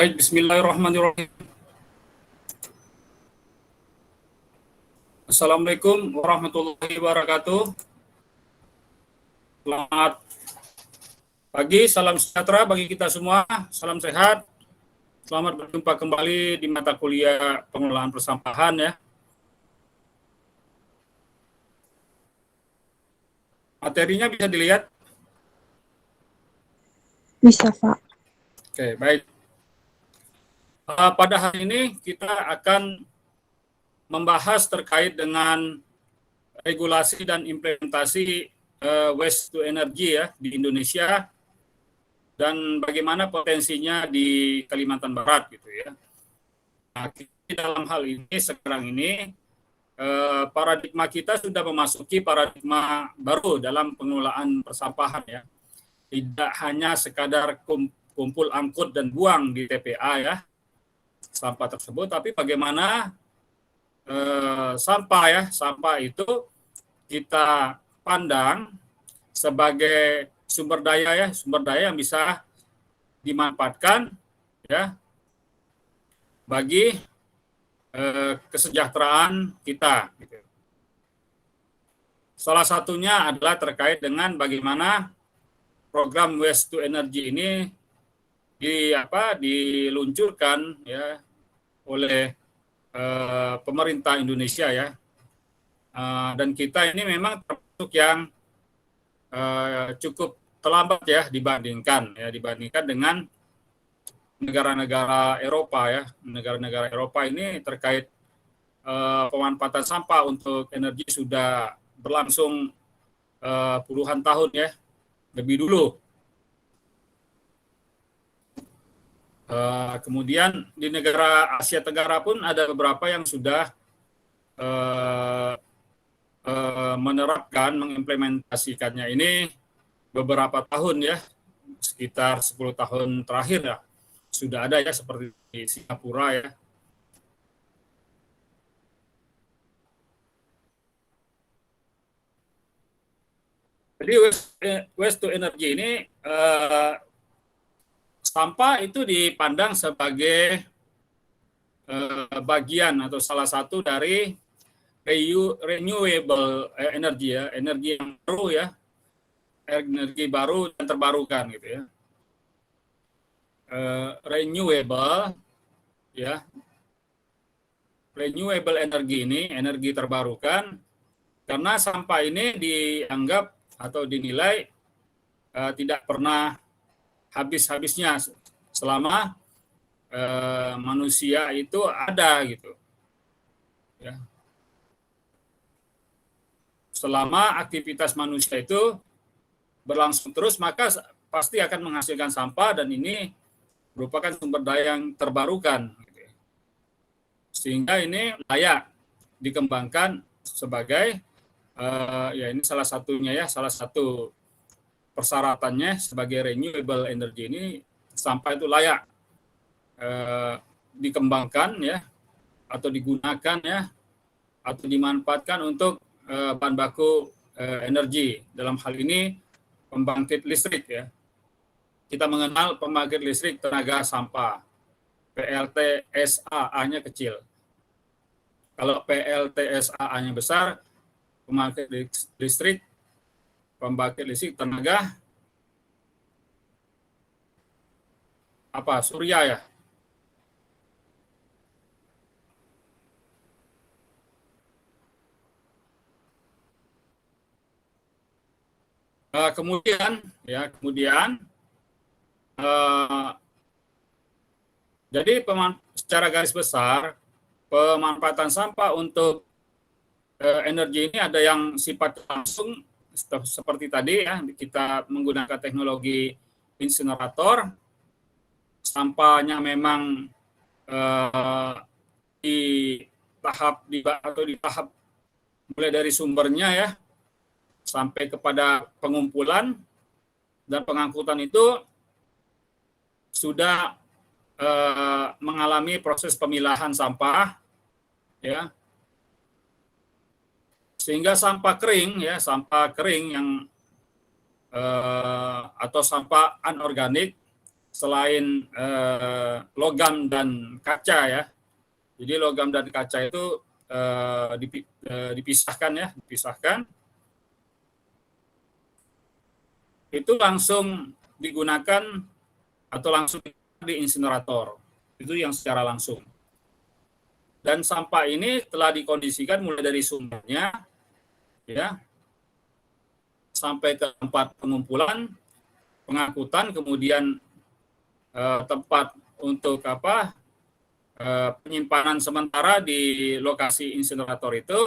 Baik, bismillahirrahmanirrahim. Assalamualaikum warahmatullahi wabarakatuh. Selamat pagi, salam sejahtera bagi kita semua, salam sehat. Selamat berjumpa kembali di mata kuliah pengelolaan persampahan ya. Materinya bisa dilihat? Bisa, Pak. Oke, baik. Pada hari ini kita akan membahas terkait dengan regulasi dan implementasi waste to energy ya di Indonesia dan bagaimana potensinya di Kalimantan Barat gitu ya. Nah, dalam hal ini sekarang ini paradigma kita sudah memasuki paradigma baru dalam pengelolaan persampahan ya. Tidak hanya sekadar kumpul angkut dan buang di TPA ya sampah tersebut, tapi bagaimana sampah itu kita pandang sebagai sumber daya yang bisa dimanfaatkan ya bagi kesejahteraan kita. Gitu. Salah satunya adalah terkait dengan bagaimana program waste to energy ini diluncurkan ya oleh pemerintah Indonesia ya, dan kita ini memang termasuk yang cukup terlambat ya dibandingkan dengan negara-negara Eropa ya. Negara-negara Eropa ini terkait pemanfaatan sampah untuk energi sudah berlangsung puluhan tahun ya lebih dulu. Kemudian di negara Asia Tenggara pun ada beberapa yang sudah menerapkan, mengimplementasikannya ini beberapa tahun ya, sekitar 10 tahun terakhir ya, sudah ada ya seperti di Singapura ya. Jadi waste to energy ini sampah itu dipandang sebagai bagian atau salah satu dari renewable energy ya, energi yang baru ya, energi baru dan terbarukan gitu ya. Renewable energi ini, energi terbarukan, karena sampah ini dianggap atau dinilai tidak pernah habis-habisnya selama manusia itu ada gitu ya. Selama aktivitas manusia itu berlangsung terus, maka pasti akan menghasilkan sampah, dan ini merupakan sumber daya yang terbarukan gitu ya. Sehingga ini layak dikembangkan sebagai ya ini salah satunya ya, salah satu persyaratannya sebagai renewable energy ini, sampah itu layak dikembangkan ya, atau digunakan ya, atau dimanfaatkan untuk bahan baku energi. Dalam hal ini pembangkit listrik ya. Kita mengenal pembangkit listrik tenaga sampah, PLTSA-nya kecil. Kalau PLTSA-nya besar, pembangkit listrik tenaga surya ya. Kemudian jadi secara garis besar pemanfaatan sampah untuk energi ini ada yang sifat langsung seperti tadi ya, kita menggunakan teknologi insinerator, sampahnya memang di tahap mulai dari sumbernya ya sampai kepada pengumpulan dan pengangkutan itu sudah mengalami proses pemilahan sampah ya, sehingga sampah kering yang atau sampah anorganik selain logam dan kaca ya. Jadi logam dan kaca itu dipisahkan ya, dipisahkan. Itu langsung digunakan atau langsung di insinerator. Itu yang secara langsung. Dan sampah ini telah dikondisikan mulai dari sumbernya ya sampai ke tempat pengumpulan, pengangkutan, kemudian tempat untuk penyimpanan sementara di lokasi insinerator itu,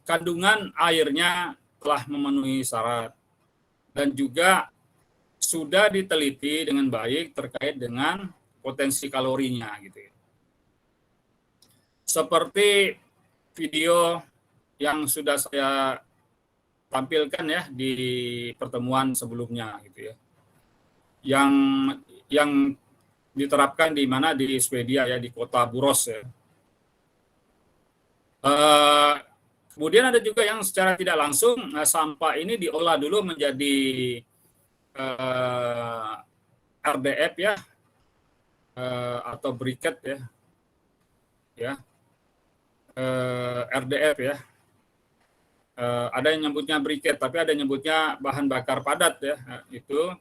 kandungan airnya telah memenuhi syarat dan juga sudah diteliti dengan baik terkait dengan potensi kalorinya gitu. Seperti video yang sudah saya tampilkan ya di pertemuan sebelumnya gitu ya. Yang diterapkan di mana di Swedia ya, di kota Buros ya. Kemudian ada juga yang secara tidak langsung sampah ini diolah dulu menjadi RDF ya, atau briket ya, RDF ya. Ada yang nyebutnya briket, tapi ada yang nyebutnya bahan bakar padat ya. Itu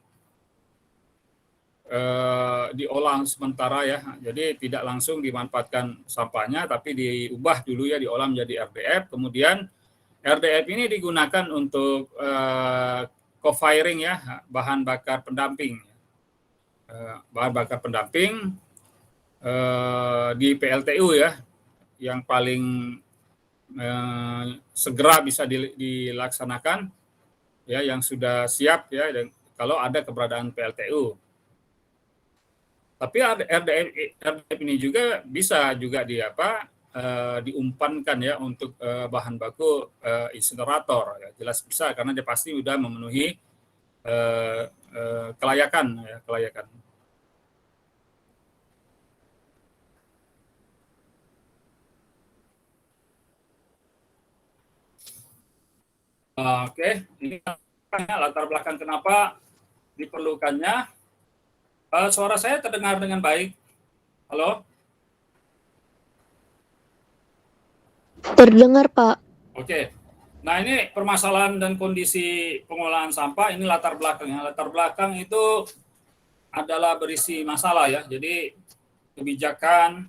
diolah sementara ya, jadi tidak langsung dimanfaatkan sampahnya, tapi diubah dulu ya, diolah menjadi RDF. Kemudian RDF ini digunakan untuk co-firing ya, bahan bakar pendamping. Bahan bakar pendamping di PLTU ya, yang paling segera bisa dilaksanakan ya, yang sudah siap ya, dan kalau ada keberadaan PLTU. Tapi RDF ini juga bisa juga diumpankan ya untuk bahan baku insinerator ya, jelas bisa karena dia pasti sudah memenuhi kelayakan ya, kelayakan. Oke, ini latar belakang kenapa diperlukannya. Suara saya terdengar dengan baik? Halo? Terdengar, Pak. Oke. Nah, ini permasalahan dan kondisi pengolahan sampah, ini latar belakangnya. Latar belakang itu adalah berisi masalah ya. Jadi kebijakan,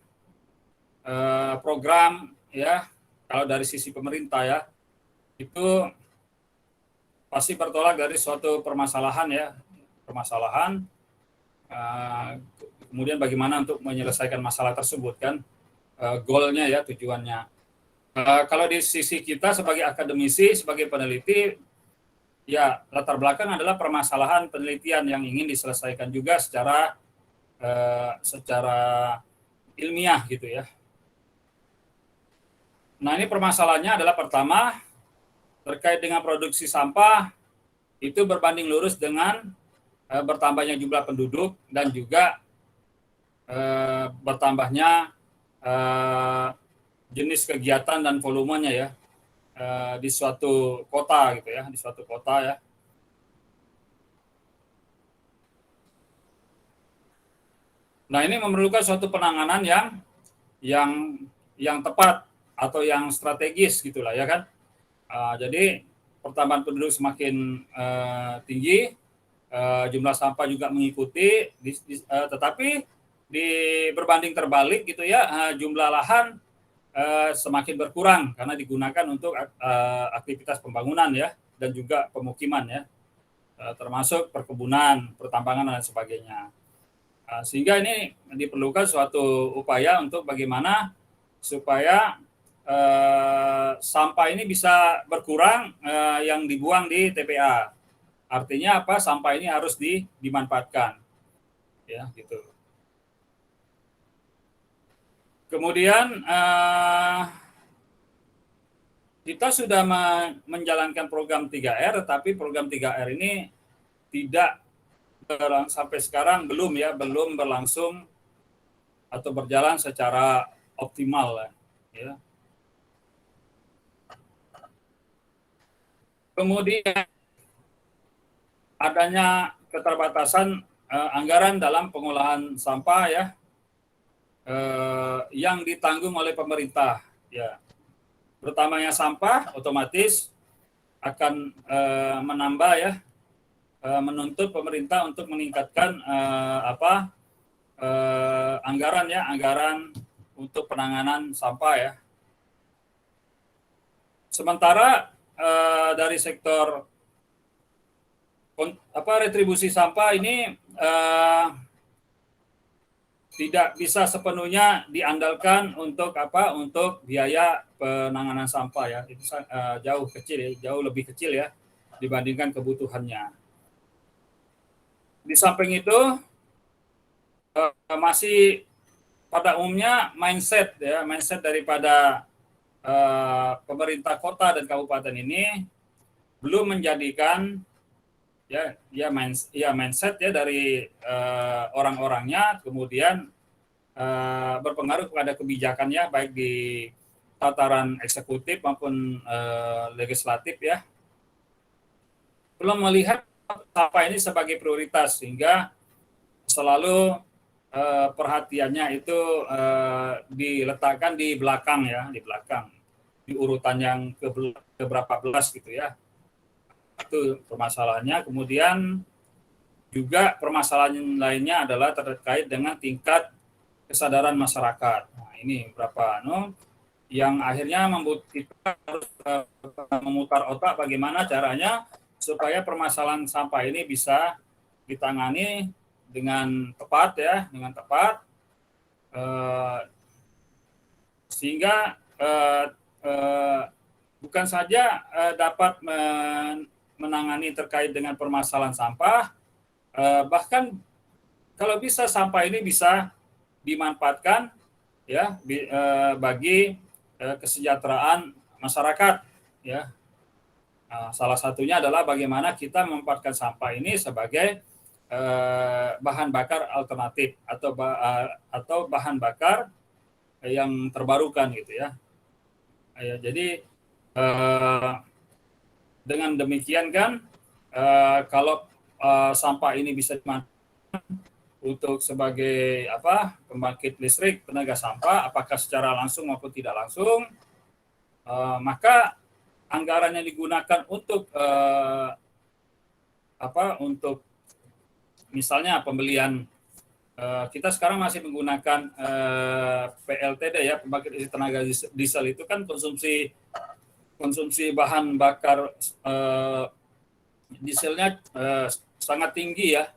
program ya, kalau dari sisi pemerintah ya, itu pasti bertolak dari suatu permasalahan ya, permasalahan. Kemudian bagaimana untuk menyelesaikan masalah tersebut kan, goalnya ya, tujuannya. Kalau di sisi kita sebagai akademisi, sebagai peneliti, ya latar belakang adalah permasalahan penelitian yang ingin diselesaikan juga secara ilmiah gitu ya. Nah, ini permasalahannya adalah pertama terkait dengan produksi sampah itu berbanding lurus dengan bertambahnya jumlah penduduk dan juga bertambahnya jenis kegiatan dan volumenya ya di suatu kota gitu ya, di suatu kota ya. Nah, ini memerlukan suatu penanganan yang tepat atau yang strategis gitulah ya kan. Jadi pertambahan penduduk semakin tinggi, jumlah sampah juga mengikuti, tetapi di berbanding terbalik gitu ya, jumlah lahan semakin berkurang karena digunakan untuk aktivitas pembangunan ya, dan juga pemukiman ya, termasuk perkebunan, pertambangan dan sebagainya. Sehingga ini diperlukan suatu upaya untuk bagaimana supaya sampah ini bisa berkurang yang dibuang di TPA. Artinya apa? Sampah ini harus dimanfaatkan, ya gitu. Kemudian kita sudah menjalankan program 3R, tapi program 3R ini tidak sampai sekarang belum berlangsung atau berjalan secara optimal ya. Kemudian adanya keterbatasan anggaran dalam pengolahan sampah ya yang ditanggung oleh pemerintah ya. Pertamanya sampah otomatis akan menambah ya, menuntut pemerintah untuk meningkatkan anggaran ya, anggaran untuk penanganan sampah ya. Sementara dari sektor retribusi sampah ini tidak bisa sepenuhnya diandalkan untuk untuk biaya penanganan sampah ya. Itu jauh kecil ya, jauh lebih kecil ya dibandingkan kebutuhannya. Di samping itu masih pada umumnya mindset daripada pemerintah kota dan kabupaten ini belum menjadikan mindset ya dari orang-orangnya, kemudian berpengaruh kepada kebijakannya baik di tataran eksekutif maupun legislatif ya, belum melihat sampah ini sebagai prioritas, sehingga selalu perhatiannya itu diletakkan di belakang ya, di urutan yang keberapa belas gitu ya. Itu permasalahannya. Kemudian juga permasalahan lainnya adalah terkait dengan tingkat kesadaran masyarakat. Nah, ini beberapa yang akhirnya membuat kita harus memutar otak bagaimana caranya supaya permasalahan sampah ini bisa ditangani dengan tepat ya, sehingga bukan saja dapat menangani terkait dengan permasalahan sampah, bahkan kalau bisa sampah ini bisa dimanfaatkan ya bagi kesejahteraan masyarakat ya. Salah satunya adalah bagaimana kita memanfaatkan sampah ini sebagai bahan bakar alternatif atau bahan bakar yang terbarukan gitu ya. Jadi dengan demikian kan kalau sampah ini bisa dimanfaatkan untuk sebagai pembangkit listrik tenaga sampah, apakah secara langsung maupun tidak langsung, maka anggaran yang digunakan untuk untuk misalnya pembelian, kita sekarang masih menggunakan PLTD ya, pembangkit listrik tenaga diesel, itu kan konsumsi bahan bakar dieselnya sangat tinggi ya,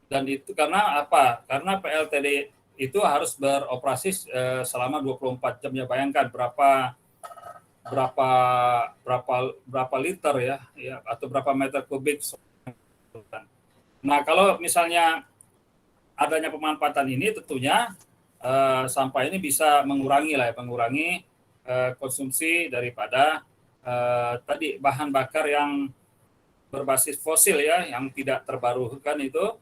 dan itu karena karena PLTD itu harus beroperasi selama 24 jam ya. Bayangkan berapa liter ya atau berapa meter kubik. Nah, kalau misalnya adanya pemanfaatan ini, tentunya sampah ini bisa mengurangi konsumsi daripada tadi bahan bakar yang berbasis fosil ya, yang tidak terbarukan itu,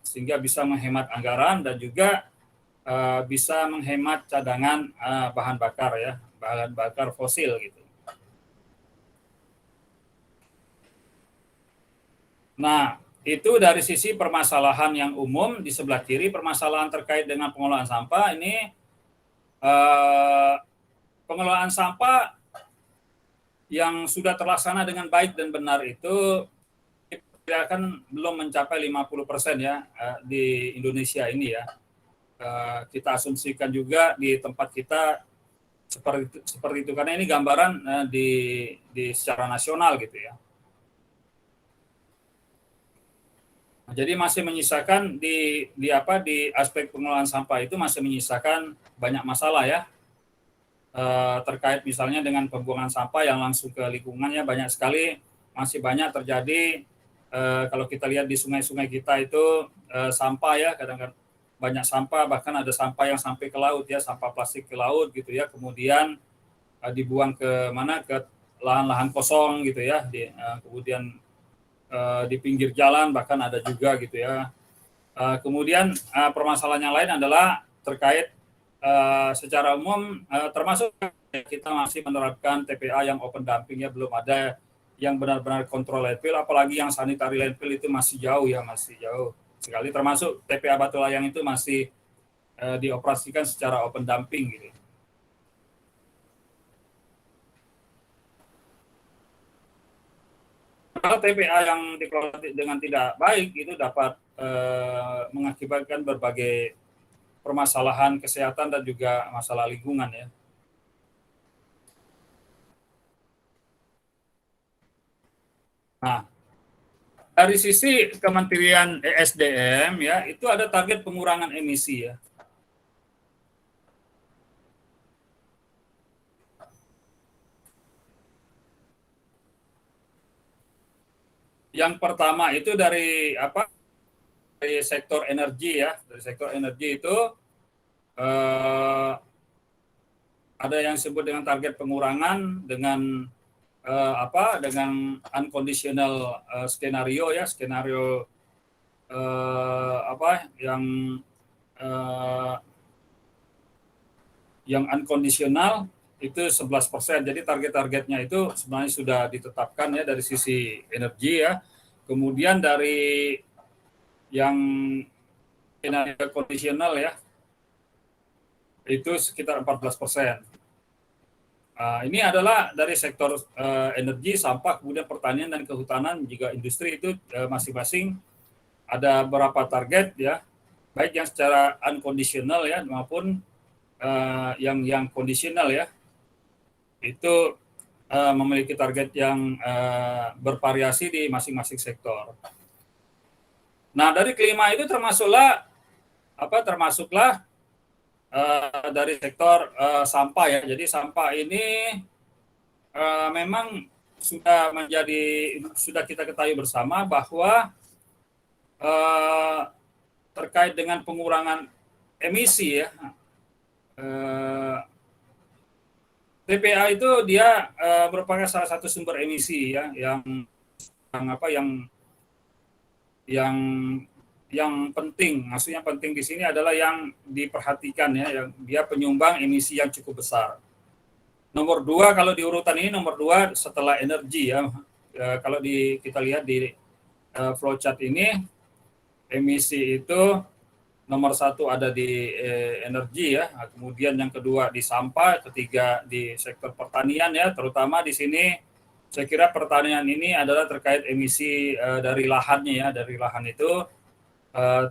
sehingga bisa menghemat anggaran dan juga bisa menghemat cadangan bahan bakar fosil gitu. Nah, itu dari sisi permasalahan yang umum. Di sebelah kiri, permasalahan terkait dengan pengolahan sampah ini, pengelolaan sampah yang sudah terlaksana dengan baik dan benar itu akan belum mencapai 50% ya di Indonesia ini ya. Kita asumsikan juga di tempat kita seperti itu, karena ini gambaran di secara nasional gitu ya. Jadi masih menyisakan di aspek pengelolaan sampah itu masih menyisakan banyak masalah ya, terkait misalnya dengan pembuangan sampah yang langsung ke lingkungannya banyak sekali, masih banyak terjadi. Kalau kita lihat di sungai-sungai kita itu sampah ya, kadang-kadang banyak sampah, bahkan ada sampah yang sampai ke laut ya, sampah plastik ke laut gitu ya, kemudian dibuang ke lahan-lahan kosong gitu ya, kemudian di pinggir jalan bahkan ada juga gitu ya. Kemudian permasalahan yang lain adalah terkait secara umum, termasuk kita masih menerapkan TPA yang open dumping ya, belum ada yang benar-benar kontrol landfill, apalagi yang sanitary landfill itu masih jauh ya, masih jauh sekali, termasuk TPA Batu Layang itu masih dioperasikan secara open dumping gitu. Kalau TPA yang dikelola dengan tidak baik itu dapat mengakibatkan berbagai permasalahan kesehatan dan juga masalah lingkungan ya. Nah, dari sisi Kementerian ESDM ya, itu ada target pengurangan emisi ya. Yang pertama itu dari apa? Dari sektor energi ya. Dari sektor energi itu ada yang disebut dengan target pengurangan dengan dengan unconditional skenario ya, skenario yang unconditional itu 11%. Jadi target-targetnya itu sebenarnya sudah ditetapkan ya dari sisi energi ya. Kemudian dari yang skenario kondisional ya, itu sekitar 14%. Ini adalah dari sektor energi, sampah, kemudian pertanian dan kehutanan, juga industri itu masing-masing ada berapa target ya, baik yang secara unconditional ya maupun yang kondisional ya, itu memiliki target yang bervariasi di masing-masing sektor. Nah, dari kelima itu termasuklah dari sektor sampah ya. Jadi sampah ini memang sudah kita ketahui bersama bahwa terkait dengan pengurangan emisi ya, TPA itu dia merupakan salah satu sumber emisi ya yang penting. Maksudnya penting di sini adalah yang diperhatikan ya, yang dia penyumbang emisi yang cukup besar. Nomor 2 kalau di urutan ini, nomor 2 setelah energi ya. Kalau kita lihat di flowchart ini, emisi itu nomor 1 ada di energi ya, kemudian yang kedua di sampah, ketiga di sektor pertanian ya, terutama di sini saya kira pertanian ini adalah terkait emisi dari lahannya ya, dari lahan itu.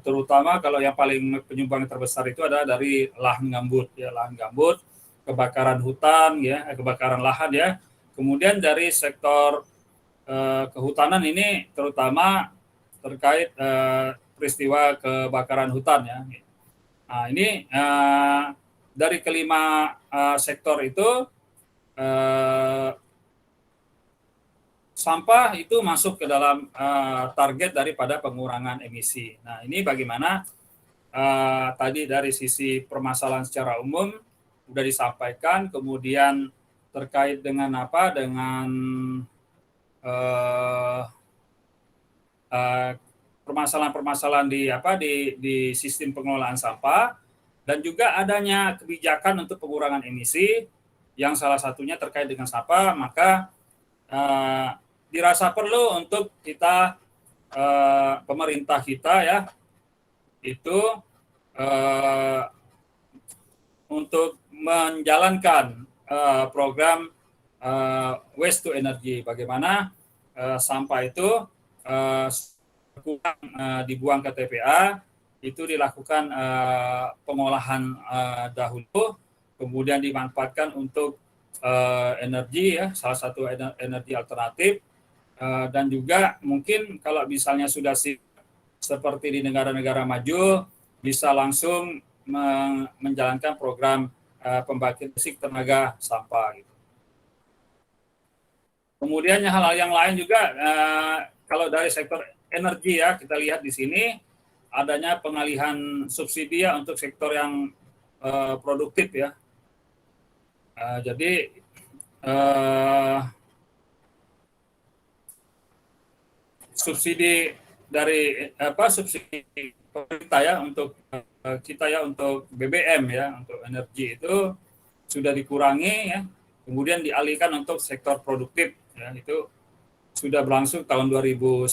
Terutama kalau yang paling penyumbang terbesar itu adalah dari lahan gambut ya, lahan gambut, kebakaran hutan ya, kebakaran lahan ya. Kemudian dari sektor kehutanan ini terutama terkait peristiwa kebakaran hutan ya. Nah, ini dari kelima sektor itu sampah itu masuk ke dalam target daripada pengurangan emisi. Nah, ini bagaimana tadi dari sisi permasalahan secara umum sudah disampaikan, kemudian terkait dengan permasalahan-permasalahan di sistem pengelolaan sampah, dan juga adanya kebijakan untuk pengurangan emisi yang salah satunya terkait dengan sampah, maka dirasa perlu untuk kita pemerintah kita ya itu untuk menjalankan program waste to energy, bagaimana sampah itu dibuang ke TPA, itu dilakukan pengolahan dahulu, kemudian dimanfaatkan untuk energi ya, salah satu energi alternatif, dan juga mungkin kalau misalnya sudah seperti di negara-negara maju bisa langsung menjalankan program pembangkit listrik tenaga sampah gitu. Kemudian hal-hal yang lain juga kalau dari sektor energi ya, kita lihat di sini adanya pengalihan subsidi ya untuk sektor yang produktif ya. Jadi subsidi dari subsidi pemerintah ya untuk kita ya, untuk BBM ya, untuk energi itu sudah dikurangi ya, kemudian dialihkan untuk sektor produktif ya, itu sudah berlangsung tahun 2010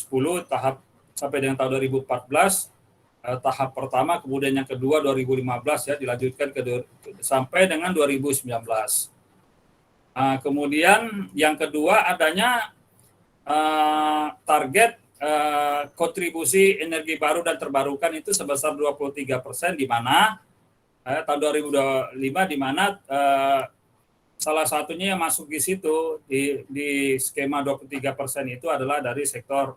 tahap sampai dengan tahun 2014 tahap pertama, kemudian yang kedua 2015 ya, dilanjutkan sampai dengan 2019. Kemudian yang kedua adanya target kontribusi energi baru dan terbarukan itu sebesar 23%, di mana tahun 2025 di mana salah satunya yang masuk di situ di skema 23% itu adalah dari sektor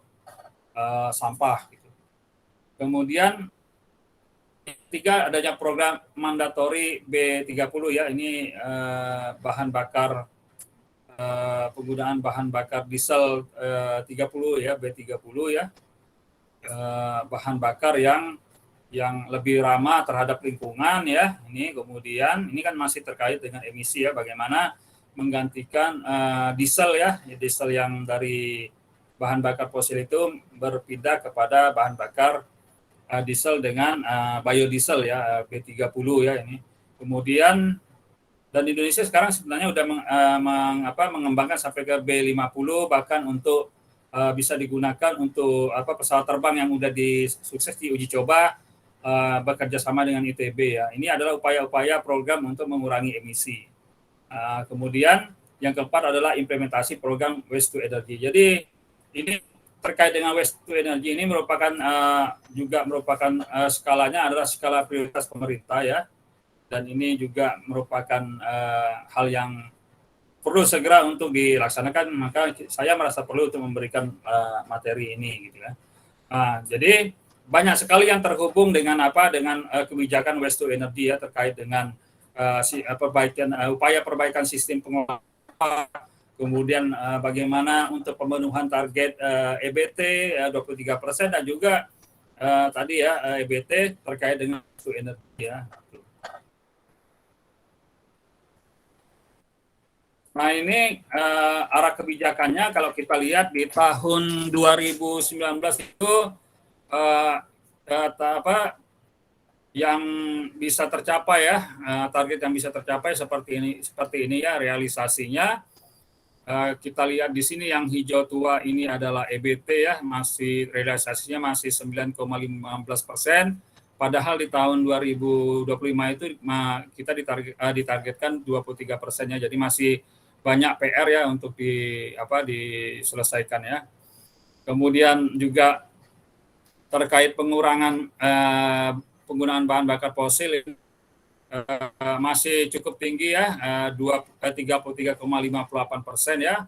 sampah. Gitu. Kemudian ketiga adanya program mandatori B30 ya, ini bahan bakar penggunaan bahan bakar diesel 30 ya, B30 ya, bahan bakar yang lebih ramah terhadap lingkungan ya. Ini kemudian ini kan masih terkait dengan emisi ya, bagaimana menggantikan diesel ya, diesel yang dari bahan bakar fosil itu berpindah kepada bahan bakar diesel dengan biodiesel ya, B30 ya ini. Kemudian dan Indonesia sekarang sebenarnya sudah mengembangkan sampai ke B50, bahkan untuk bisa digunakan untuk pesawat terbang yang sudah sukses diuji coba bekerja sama dengan ITB ya. Ini adalah upaya-upaya program untuk mengurangi emisi. Kemudian yang keempat adalah implementasi program waste to energy. Jadi ini terkait dengan waste to energy ini merupakan skalanya adalah skala prioritas pemerintah ya, dan ini juga merupakan hal yang perlu segera untuk dilaksanakan, maka saya merasa perlu untuk memberikan materi ini gitu ya. Jadi banyak sekali yang terhubung dengan kebijakan waste to energy ya, terkait dengan upaya perbaikan sistem pengelolaan, kemudian bagaimana untuk pemenuhan target EBT 23% dan juga tadi ya EBT terkait dengan waste to energy ya. Nah ini arah kebijakannya kalau kita lihat di tahun 2019 itu yang bisa tercapai ya, target yang bisa tercapai seperti ini ya realisasinya. Kita lihat di sini yang hijau tua ini adalah EBT ya, masih realisasinya masih 9,15%. Padahal di tahun 2025 itu kita ditargetkan 23%-nya, jadi masih banyak PR ya untuk diselesaikan ya. Kemudian juga terkait pengurangan penggunaan bahan bakar fosil masih cukup tinggi ya, 33,58% ya.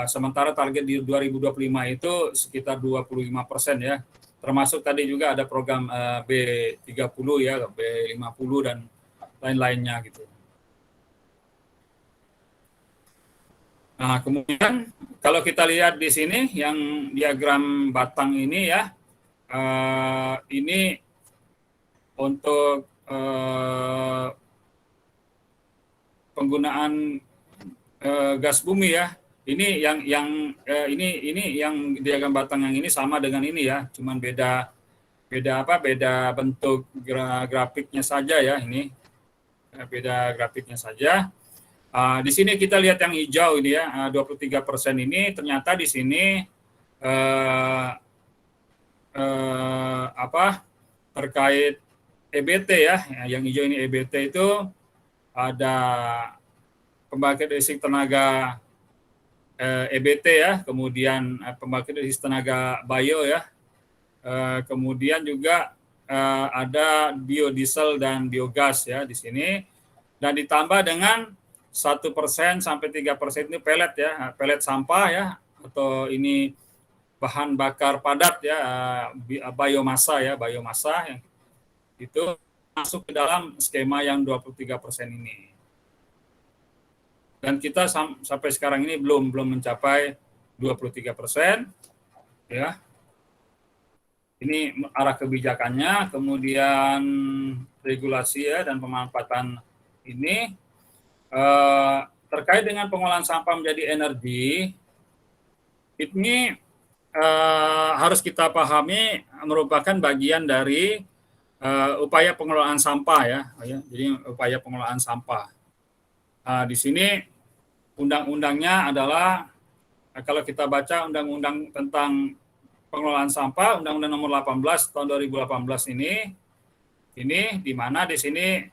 Sementara target di 2025 itu sekitar 25% ya. Termasuk tadi juga ada program B30 ya, B50 dan lain-lainnya gitu. Nah, kemudian kalau kita lihat di sini yang diagram batang ini ya, ini untuk penggunaan gas bumi ya. Ini yang diagram batang yang ini sama dengan ini ya, cuman beda bentuk grafiknya saja ya, ini beda grafiknya saja. Di sini kita lihat yang hijau ini ya, 23% ini ternyata di sini terkait EBT ya, yang hijau ini EBT itu ada pembangkit listrik tenaga EBT ya, kemudian pembangkit listrik tenaga bio ya, kemudian juga ada biodiesel dan biogas ya di sini, dan ditambah dengan 1% sampai 3% ini pelet ya, pelet sampah ya, atau ini bahan bakar padat ya, biomasa ya, biomasa yang itu masuk ke dalam skema yang 23% ini. Dan kita sampai sekarang ini belum mencapai 23% ya. Ini arah kebijakannya, kemudian regulasi ya dan pemanfaatan ini. Terkait dengan pengolahan sampah menjadi energi, ini harus kita pahami merupakan bagian dari upaya pengelolaan sampah ya. Jadi upaya pengelolaan sampah. Di sini undang-undangnya adalah kalau kita baca undang-undang tentang pengelolaan sampah, Undang-Undang Nomor 18 tahun 2018 ini di mana di sini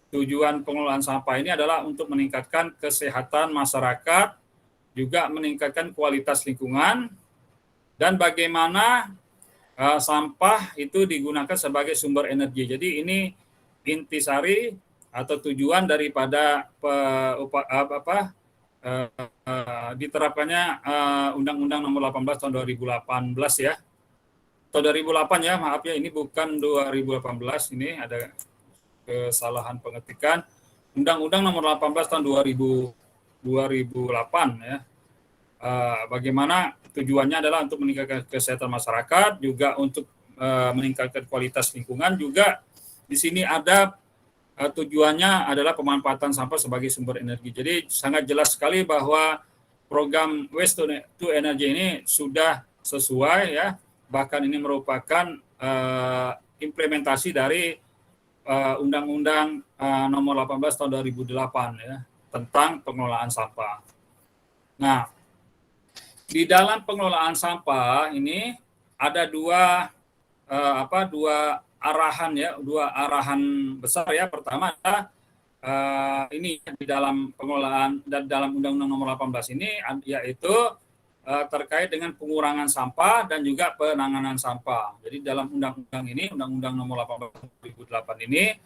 tujuan pengelolaan sampah ini adalah untuk meningkatkan kesehatan masyarakat, juga meningkatkan kualitas lingkungan, dan bagaimana sampah itu digunakan sebagai sumber energi. Jadi ini intisari atau tujuan daripada diterapkannya Undang-Undang Nomor 18 tahun 2018 ya. Atau 2008 ya, maaf ya, ini bukan 2018, ini ada kesalahan pengetikan. Undang-Undang Nomor 18 tahun 2008 ya. Bagaimana tujuannya adalah untuk meningkatkan kesehatan masyarakat, juga untuk meningkatkan kualitas lingkungan, juga di sini ada tujuannya adalah pemanfaatan sampah sebagai sumber energi. Jadi sangat jelas sekali bahwa program Waste to Energy ini sudah sesuai ya, bahkan ini merupakan implementasi dari Undang-Undang Nomor 18 tahun 2008 ya, tentang pengelolaan sampah. Nah, di dalam pengelolaan sampah ini ada dua arahan ya, dua arahan besar ya. Pertama adalah ini di dalam pengelolaan dan dalam Undang-Undang Nomor 18 ini, yaitu terkait dengan pengurangan sampah dan juga penanganan sampah. Jadi dalam undang-undang ini, Undang-Undang Nomor 18 2008 ini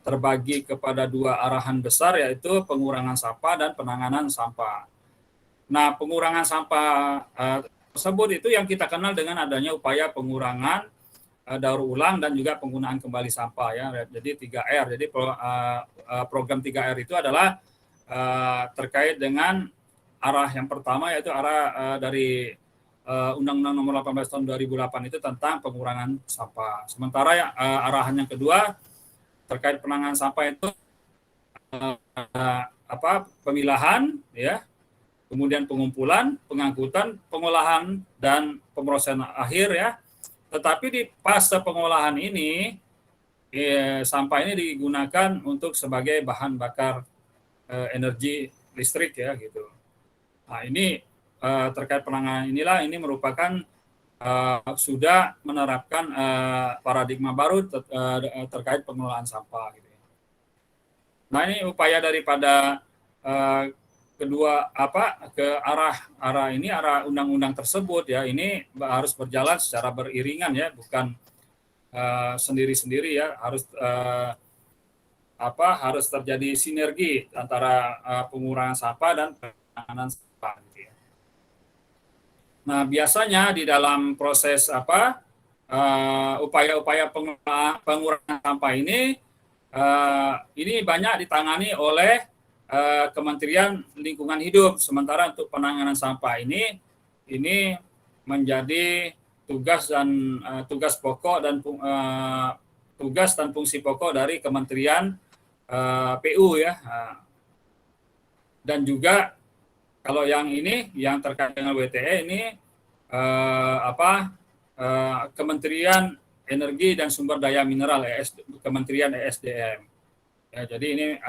terbagi kepada dua arahan besar, yaitu pengurangan sampah dan penanganan sampah. Nah, pengurangan sampah tersebut itu yang kita kenal dengan adanya upaya pengurangan daur ulang dan juga penggunaan kembali sampah ya. Jadi 3R. Jadi program 3R itu adalah terkait dengan arah yang pertama, yaitu arah dari Undang-Undang Nomor 18 tahun 2008 itu tentang pengurangan sampah. Sementara arahan yang kedua terkait penanganan sampah itu pemilahan ya, kemudian pengumpulan, pengangkutan, pengolahan, dan pemrosesan akhir ya. Tetapi di fase pengolahan ini, sampah ini digunakan untuk sebagai bahan bakar energi listrik ya gitu. Nah ini terkait penanganan inilah, ini merupakan sudah menerapkan paradigma baru terkait pengelolaan sampah. Gitu. Nah ini upaya daripada kedua ke arah undang-undang tersebut ya, ini harus berjalan secara beriringan ya, bukan sendiri-sendiri ya, harus terjadi sinergi antara pengurangan sampah dan penanganan sampah. Gitu ya. Nah biasanya di dalam proses upaya-upaya pengurangan sampah ini banyak ditangani oleh Kementerian Lingkungan Hidup. Sementara untuk penanganan sampah ini menjadi tugas pokok dan tugas dan fungsi pokok dari Kementerian PU ya. Dan juga kalau yang terkait dengan WTE ini Kementerian Energi dan Sumber Daya Mineral, Kementerian ESDM. Ya, jadi ini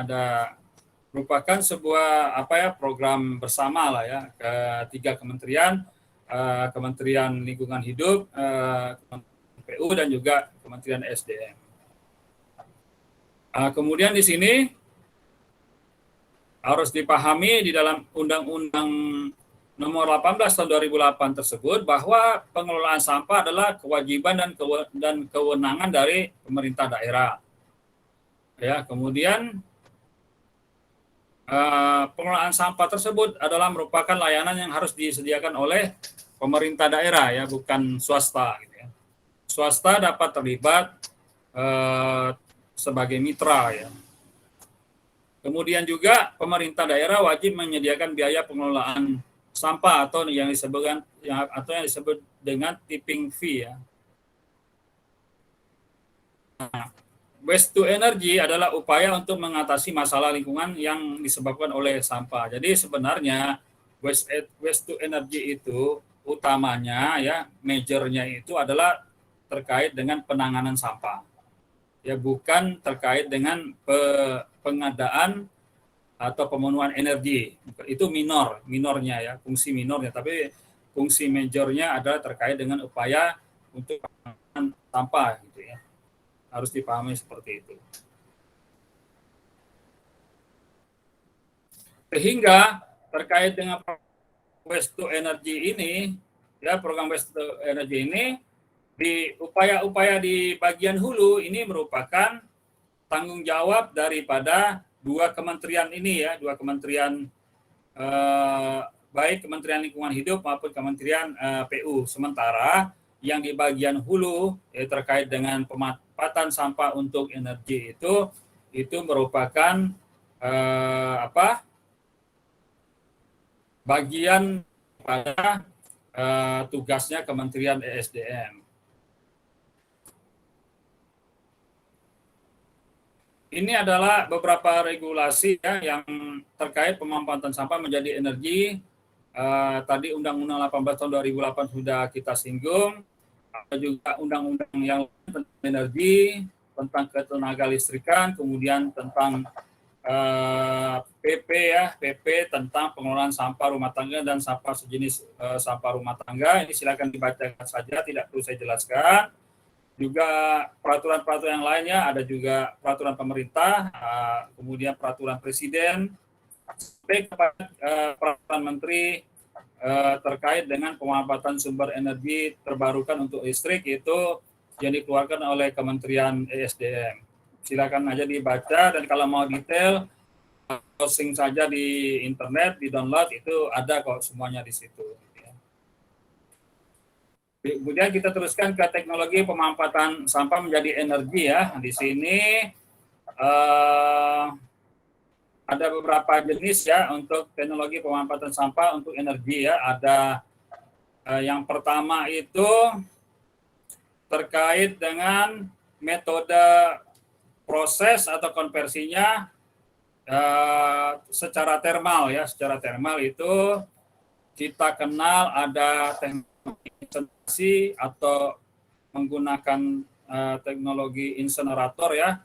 merupakan sebuah program bersama lah ya, ketiga kementerian, Kementerian Lingkungan Hidup, PU, dan juga Kementerian SDM. Kemudian di sini harus dipahami di dalam Undang-Undang Nomor 18 tahun 2008 tersebut bahwa pengelolaan sampah adalah kewajiban dan kewenangan dari pemerintah daerah. Ya, kemudian pengelolaan sampah tersebut adalah merupakan layanan yang harus disediakan oleh pemerintah daerah ya, bukan swasta. Gitu ya. Swasta dapat terlibat sebagai mitra ya. Kemudian juga pemerintah daerah wajib menyediakan biaya pengelolaan sampah atau yang disebut dengan tipping fee ya. Nah, Waste to Energy adalah upaya untuk mengatasi masalah lingkungan yang disebabkan oleh sampah. Jadi sebenarnya waste to Energy itu utamanya ya, majornya itu adalah terkait dengan penanganan sampah. Ya, bukan terkait dengan pengadaan atau pemenuhan energi. Itu minornya ya, fungsi minornya. Tapi fungsi majornya adalah terkait dengan upaya untuk penanganan sampah gitu ya. Harus dipahami seperti itu. Sehingga terkait dengan waste to energy ini, ya program waste to energy ini, di upaya-upaya di bagian hulu ini merupakan tanggung jawab daripada dua kementerian ini ya, dua kementerian baik Kementerian Lingkungan Hidup maupun Kementerian PU. Sementara yang di bagian hulu terkait dengan pemanfaatan sampah untuk energi itu merupakan bagian pada tugasnya Kementerian ESDM. Ini adalah beberapa regulasi ya, yang terkait pemanfaatan sampah menjadi energi. Tadi Undang-Undang 18 tahun 2008 sudah kita singgung. Ada juga undang-undang yang tentang energi, tentang ketenaga listrikan, kemudian tentang PP ya, PP tentang pengelolaan sampah rumah tangga dan sampah sejenis sampah rumah tangga. Ini silakan dibacakan saja, tidak perlu saya jelaskan. Juga peraturan-peraturan yang lainnya, ada juga peraturan pemerintah, kemudian peraturan presiden, sampai kepada peraturan menteri terkait dengan pemanfaatan sumber energi terbarukan untuk listrik, itu yang dikeluarkan oleh Kementerian ESDM. Silakan aja dibaca, dan kalau mau detail, browsing saja di internet, di download, itu ada kok semuanya di situ. Kemudian kita teruskan ke teknologi pemanfaatan sampah menjadi energi ya. Di sini ada beberapa jenis ya untuk teknologi pemanfaatan sampah untuk energi ya. Ada yang pertama itu terkait dengan metode proses atau konversinya secara termal ya. Secara termal itu kita kenal ada teknologi atau menggunakan teknologi insenerator ya,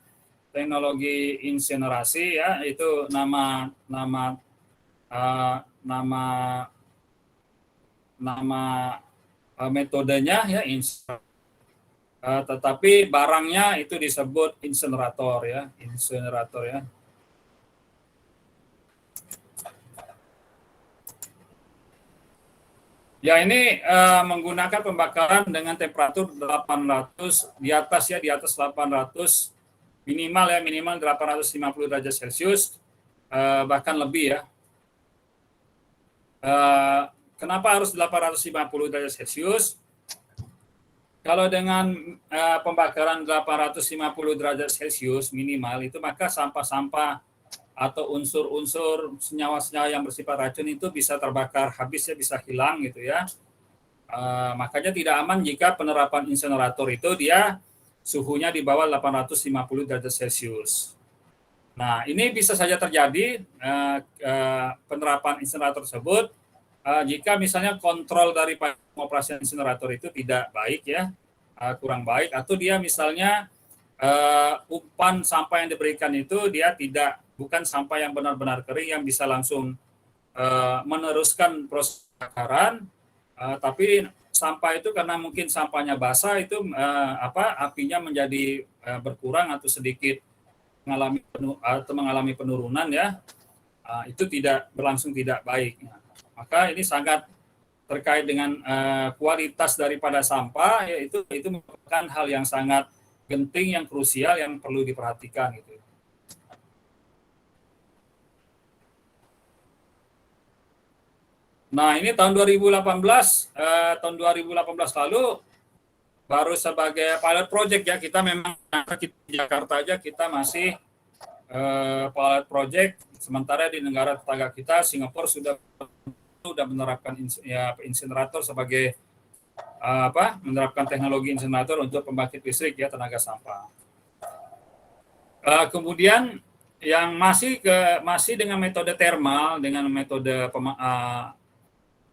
teknologi insinerasi ya, itu nama metodenya ya, tetapi barangnya itu disebut insenerator ya, Ya, ini menggunakan pembakaran dengan temperatur 800 di atas 800 minimal 850 derajat Celcius, bahkan lebih ya. Kenapa harus 850 derajat Celcius? Kalau dengan pembakaran 850 derajat Celcius minimal itu, maka sampah-sampah atau unsur-unsur senyawa-senyawa yang bersifat racun itu bisa terbakar habis ya, bisa hilang gitu ya. Makanya tidak aman jika penerapan insenerator itu dia suhunya di bawah 850 derajat Celcius. Nah, ini bisa saja terjadi penerapan insenerator tersebut jika misalnya kontrol dari pengoperasian insenerator itu tidak baik ya, kurang baik, atau dia misalnya umpan sampah yang diberikan itu dia bukan sampah yang benar-benar kering yang bisa langsung meneruskan proses pembakaran, tapi sampah itu karena mungkin sampahnya basah itu apinya menjadi berkurang atau sedikit mengalami penurunan ya, itu berlangsung tidak baik. Maka ini sangat terkait dengan kualitas daripada sampah, ya, itu merupakan hal yang sangat penting, yang krusial, yang perlu diperhatikan gitu. Nah, ini tahun 2018 lalu baru sebagai pilot project ya, kita memang di Jakarta aja kita masih pilot project, sementara di negara tetangga kita Singapura sudah menerapkan insinerator sebagai menerapkan teknologi insinerator untuk pembangkit listrik ya, tenaga sampah. Kemudian yang masih dengan metode termal, dengan metode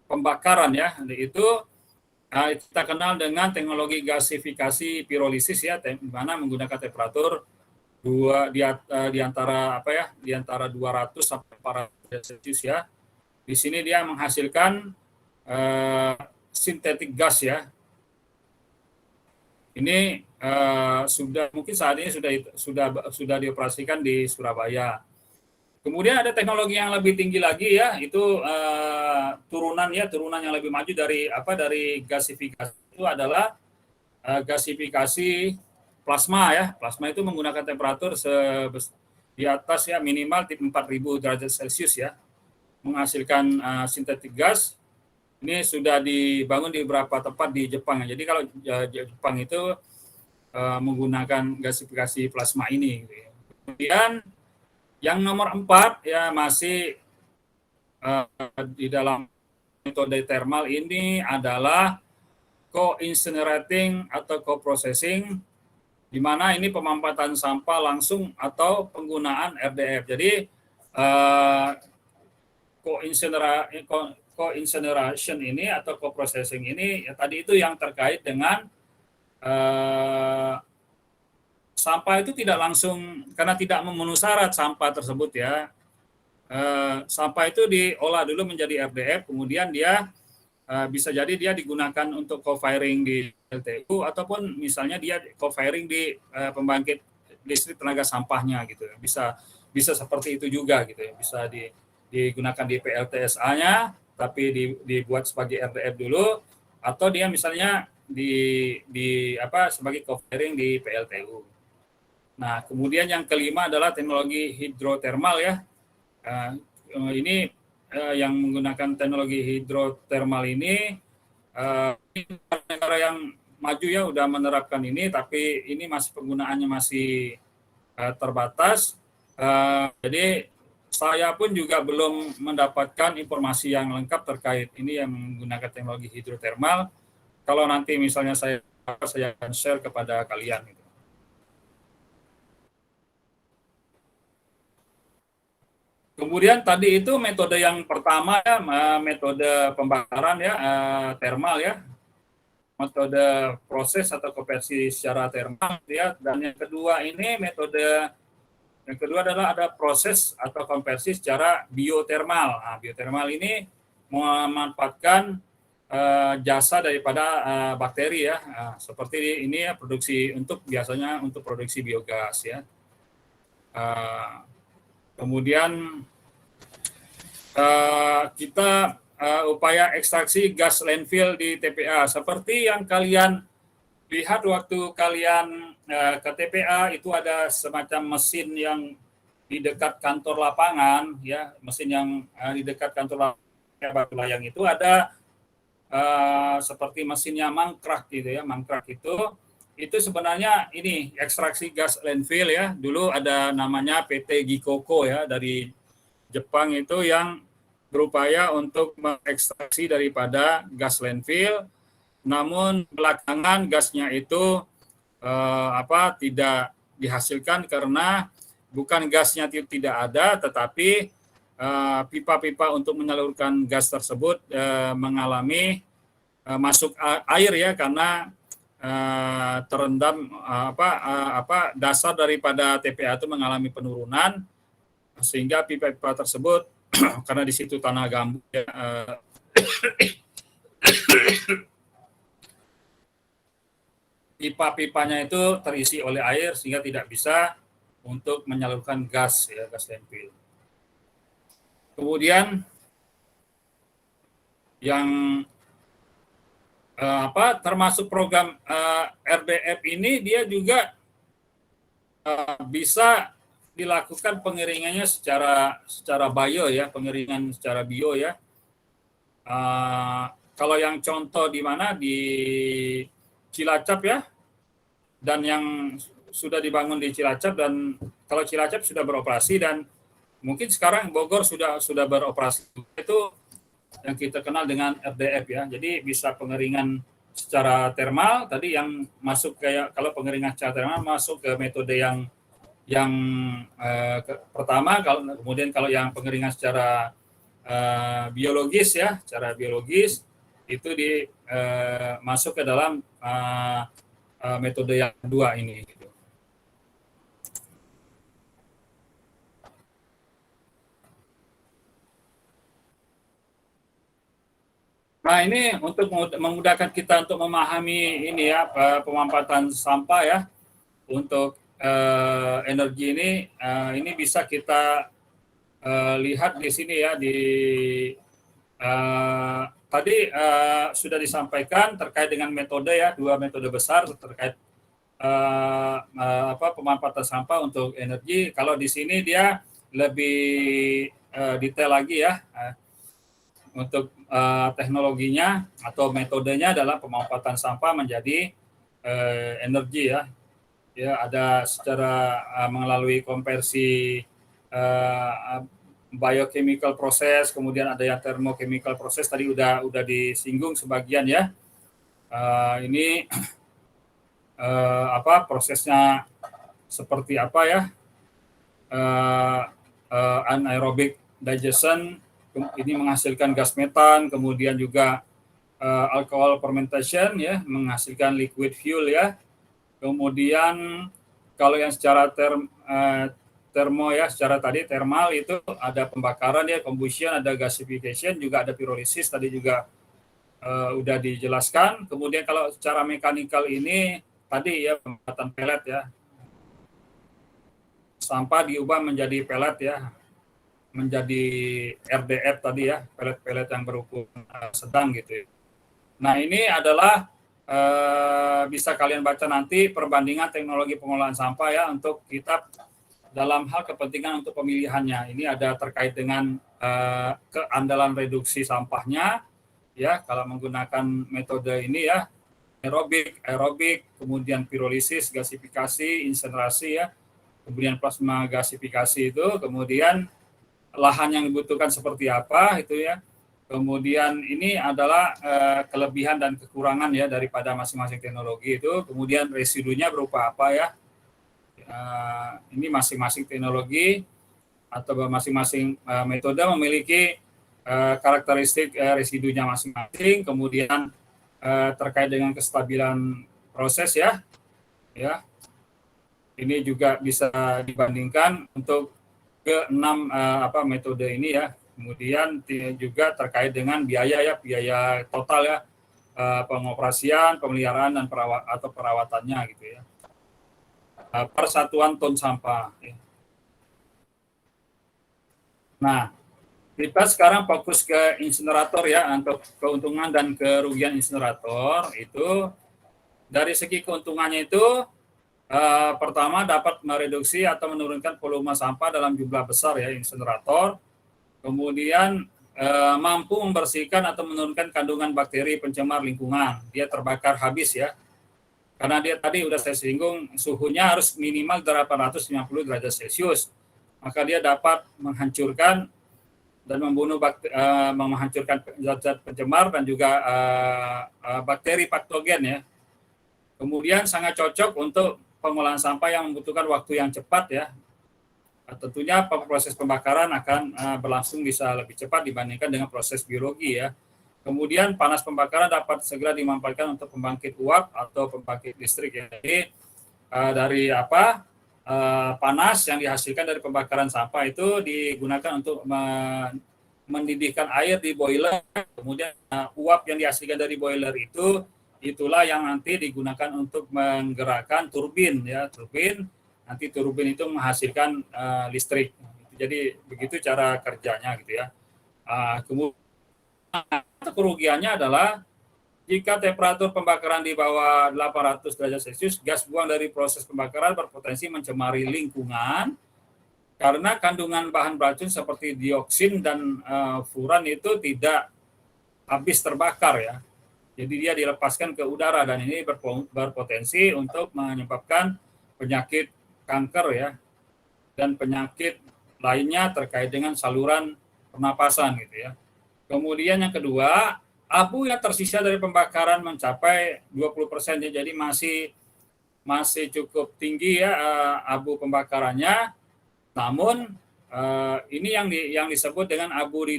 pembakaran ya, itu kita kenal dengan teknologi gasifikasi pirolisis ya, di mana menggunakan temperatur di antara apa ya, di antara 200 sampai 400 Celcius ya. Di sini dia menghasilkan sintetik gas ya. Ini sudah mungkin saat ini sudah dioperasikan di Surabaya. Kemudian ada teknologi yang lebih tinggi lagi ya, itu turunan yang lebih maju dari gasifikasi itu adalah gasifikasi plasma ya. Plasma itu menggunakan temperatur di atas ya minimal 4.000 derajat Celcius ya, menghasilkan sintetik gas. Ini sudah dibangun di beberapa tempat di Jepang. Jadi kalau Jepang itu menggunakan gasifikasi plasma ini. Gitu ya. Kemudian yang nomor 4 ya masih di dalam metode thermal ini adalah co-incinerating atau co-processing, di mana ini pemampatan sampah langsung atau penggunaan RDF. Jadi co-incineration ini atau co-processing ini ya tadi itu yang terkait dengan sampah itu tidak langsung, karena tidak memenuhi syarat sampah tersebut ya. Sampah itu diolah dulu menjadi RDF, kemudian dia bisa jadi dia digunakan untuk co-firing di LTU ataupun misalnya dia co-firing di pembangkit listrik tenaga sampahnya gitu. Bisa seperti itu juga gitu ya. Bisa digunakan di PLTSA-nya tapi dibuat sebagai RDF dulu, atau dia misalnya sebagai co-firing di PLTU. Nah, kemudian yang kelima adalah teknologi hidrotermal ya. Ini yang menggunakan teknologi hidrotermal ini negara yang maju ya udah menerapkan ini, tapi ini penggunaannya masih terbatas. Jadi saya pun juga belum mendapatkan informasi yang lengkap terkait ini yang menggunakan teknologi hidrotermal. Kalau nanti misalnya saya akan share kepada kalian. Gitu. Kemudian tadi itu metode yang pertama ya, metode pembakaran ya, thermal ya, metode proses atau konversi secara thermal ya. Dan yang kedua adalah ada proses atau konversi secara biotermal. Nah, biotermal ini memanfaatkan jasa daripada bakteri ya, seperti ini ya, biasanya untuk produksi biogas ya. Kemudian kita upaya ekstraksi gas landfill di TPA seperti yang kalian lihat waktu kalian ke TPA, itu ada semacam mesin yang di dekat kantor lapangan ya, mesin yang di dekat kantor lapangan Batu Layang itu ada seperti mesinnya mangkrak gitu ya. Mangkrak itu sebenarnya ini ekstraksi gas landfill ya. Dulu ada namanya PT Gikoko ya dari Jepang itu yang berupaya untuk mengekstraksi daripada gas landfill. Namun belakangan gasnya itu tidak dihasilkan karena bukan gasnya tidak ada, tetapi pipa-pipa untuk menyalurkan gas tersebut mengalami masuk air ya, karena terendam dasar daripada TPA itu mengalami penurunan, sehingga pipa-pipa tersebut karena di situ tanah gambut ya, pipa-pipanya itu terisi oleh air sehingga tidak bisa untuk menyalurkan gas ya, gas landfill. Kemudian yang termasuk program RDF ini dia juga bisa dilakukan pengeringannya secara bio ya, pengeringan secara bio ya. Kalau yang contoh di mana di Cilacap ya, dan yang sudah dibangun di Cilacap, dan kalau Cilacap sudah beroperasi dan mungkin sekarang Bogor sudah beroperasi, itu yang kita kenal dengan RDF ya. Jadi bisa pengeringan secara termal tadi yang masuk kayak, kalau pengeringan secara termal masuk ke metode yang pertama. Kemudian kalau yang pengeringan secara biologis ya, secara biologis itu masuk ke dalam metode yang kedua ini. Gitu. Nah, ini untuk memudahkan kita untuk memahami ini ya, pemanfaatan sampah ya untuk energi ini bisa kita lihat di sini ya di tadi sudah disampaikan terkait dengan metode ya, 2 metode besar terkait pemanfaatan sampah untuk energi. Kalau di sini dia lebih detail lagi ya. Untuk teknologinya atau metodenya adalah pemanfaatan sampah menjadi energi ya. Ya, ada secara melalui konversi biochemical proses, kemudian ada yang thermochemical proses tadi udah disinggung sebagian ya. Ini prosesnya seperti apa ya? Anaerobic digestion ini menghasilkan gas metan, kemudian juga alcohol fermentation ya menghasilkan liquid fuel ya. Kemudian kalau yang secara termo ya, secara tadi thermal itu ada pembakaran ya, combustion, ada gasification, juga ada pyrolysis tadi juga udah dijelaskan. Kemudian kalau secara mekanikal ini tadi ya pembuatan pelet ya. Sampah diubah menjadi pelet ya, menjadi RDF tadi ya, pelet-pelet yang berukuran sedang gitu ya. Nah, ini adalah bisa kalian baca nanti perbandingan teknologi pengolahan sampah ya untuk kita dalam hal kepentingan untuk pemilihannya. Ini ada terkait dengan keandalan reduksi sampahnya ya kalau menggunakan metode ini ya, aerobik, kemudian pirolisis, gasifikasi, insinerasi ya, kemudian plasma gasifikasi itu, kemudian lahan yang dibutuhkan seperti apa itu ya. Kemudian ini adalah kelebihan dan kekurangan ya daripada masing-masing teknologi itu. Kemudian residunya berupa apa ya? Ini masing-masing teknologi atau masing-masing metode memiliki karakteristik residunya masing-masing. Kemudian terkait dengan kestabilan proses ya. Ini juga bisa dibandingkan untuk ke-6 metode ini ya. Kemudian juga terkait dengan biaya total ya, pengoperasian, pemeliharaan dan perawatannya gitu ya. Per satuan ton sampah. Ya. Nah, kita sekarang fokus ke insinerator ya, untuk keuntungan dan kerugian insinerator itu dari segi keuntungannya itu pertama dapat mereduksi atau menurunkan volume sampah dalam jumlah besar ya insinerator. Kemudian mampu membersihkan atau menurunkan kandungan bakteri pencemar lingkungan. Dia terbakar habis ya. Karena dia tadi sudah saya singgung suhunya harus minimal 850 derajat Celcius. Maka dia dapat menghancurkan dan membunuh menghancurkan zat-zat pencemar dan juga bakteri patogen ya. Kemudian sangat cocok untuk pengolahan sampah yang membutuhkan waktu yang cepat ya. Tentunya proses pembakaran akan berlangsung bisa lebih cepat dibandingkan dengan proses biologi ya. Kemudian panas pembakaran dapat segera dimanfaatkan untuk pembangkit uap atau pembangkit listrik ya. Jadi dari panas yang dihasilkan dari pembakaran sampah itu digunakan untuk mendidihkan air di boiler. Kemudian uap yang dihasilkan dari boiler itulah yang nanti digunakan untuk menggerakkan turbin ya, nanti turbin itu menghasilkan listrik. Jadi begitu cara kerjanya gitu ya. Kemudian kerugiannya adalah jika temperatur pembakaran di bawah 800 derajat Celcius, gas buang dari proses pembakaran berpotensi mencemari lingkungan karena kandungan bahan beracun seperti dioksin dan furan itu tidak habis terbakar ya. Jadi dia dilepaskan ke udara dan ini berpotensi untuk menyebabkan penyakit kanker ya dan penyakit lainnya terkait dengan saluran pernapasan gitu ya. Kemudian yang kedua, abu yang tersisa dari pembakaran mencapai 20% ya, jadi masih cukup tinggi ya abu pembakarannya. Namun ini yang disebut dengan abu di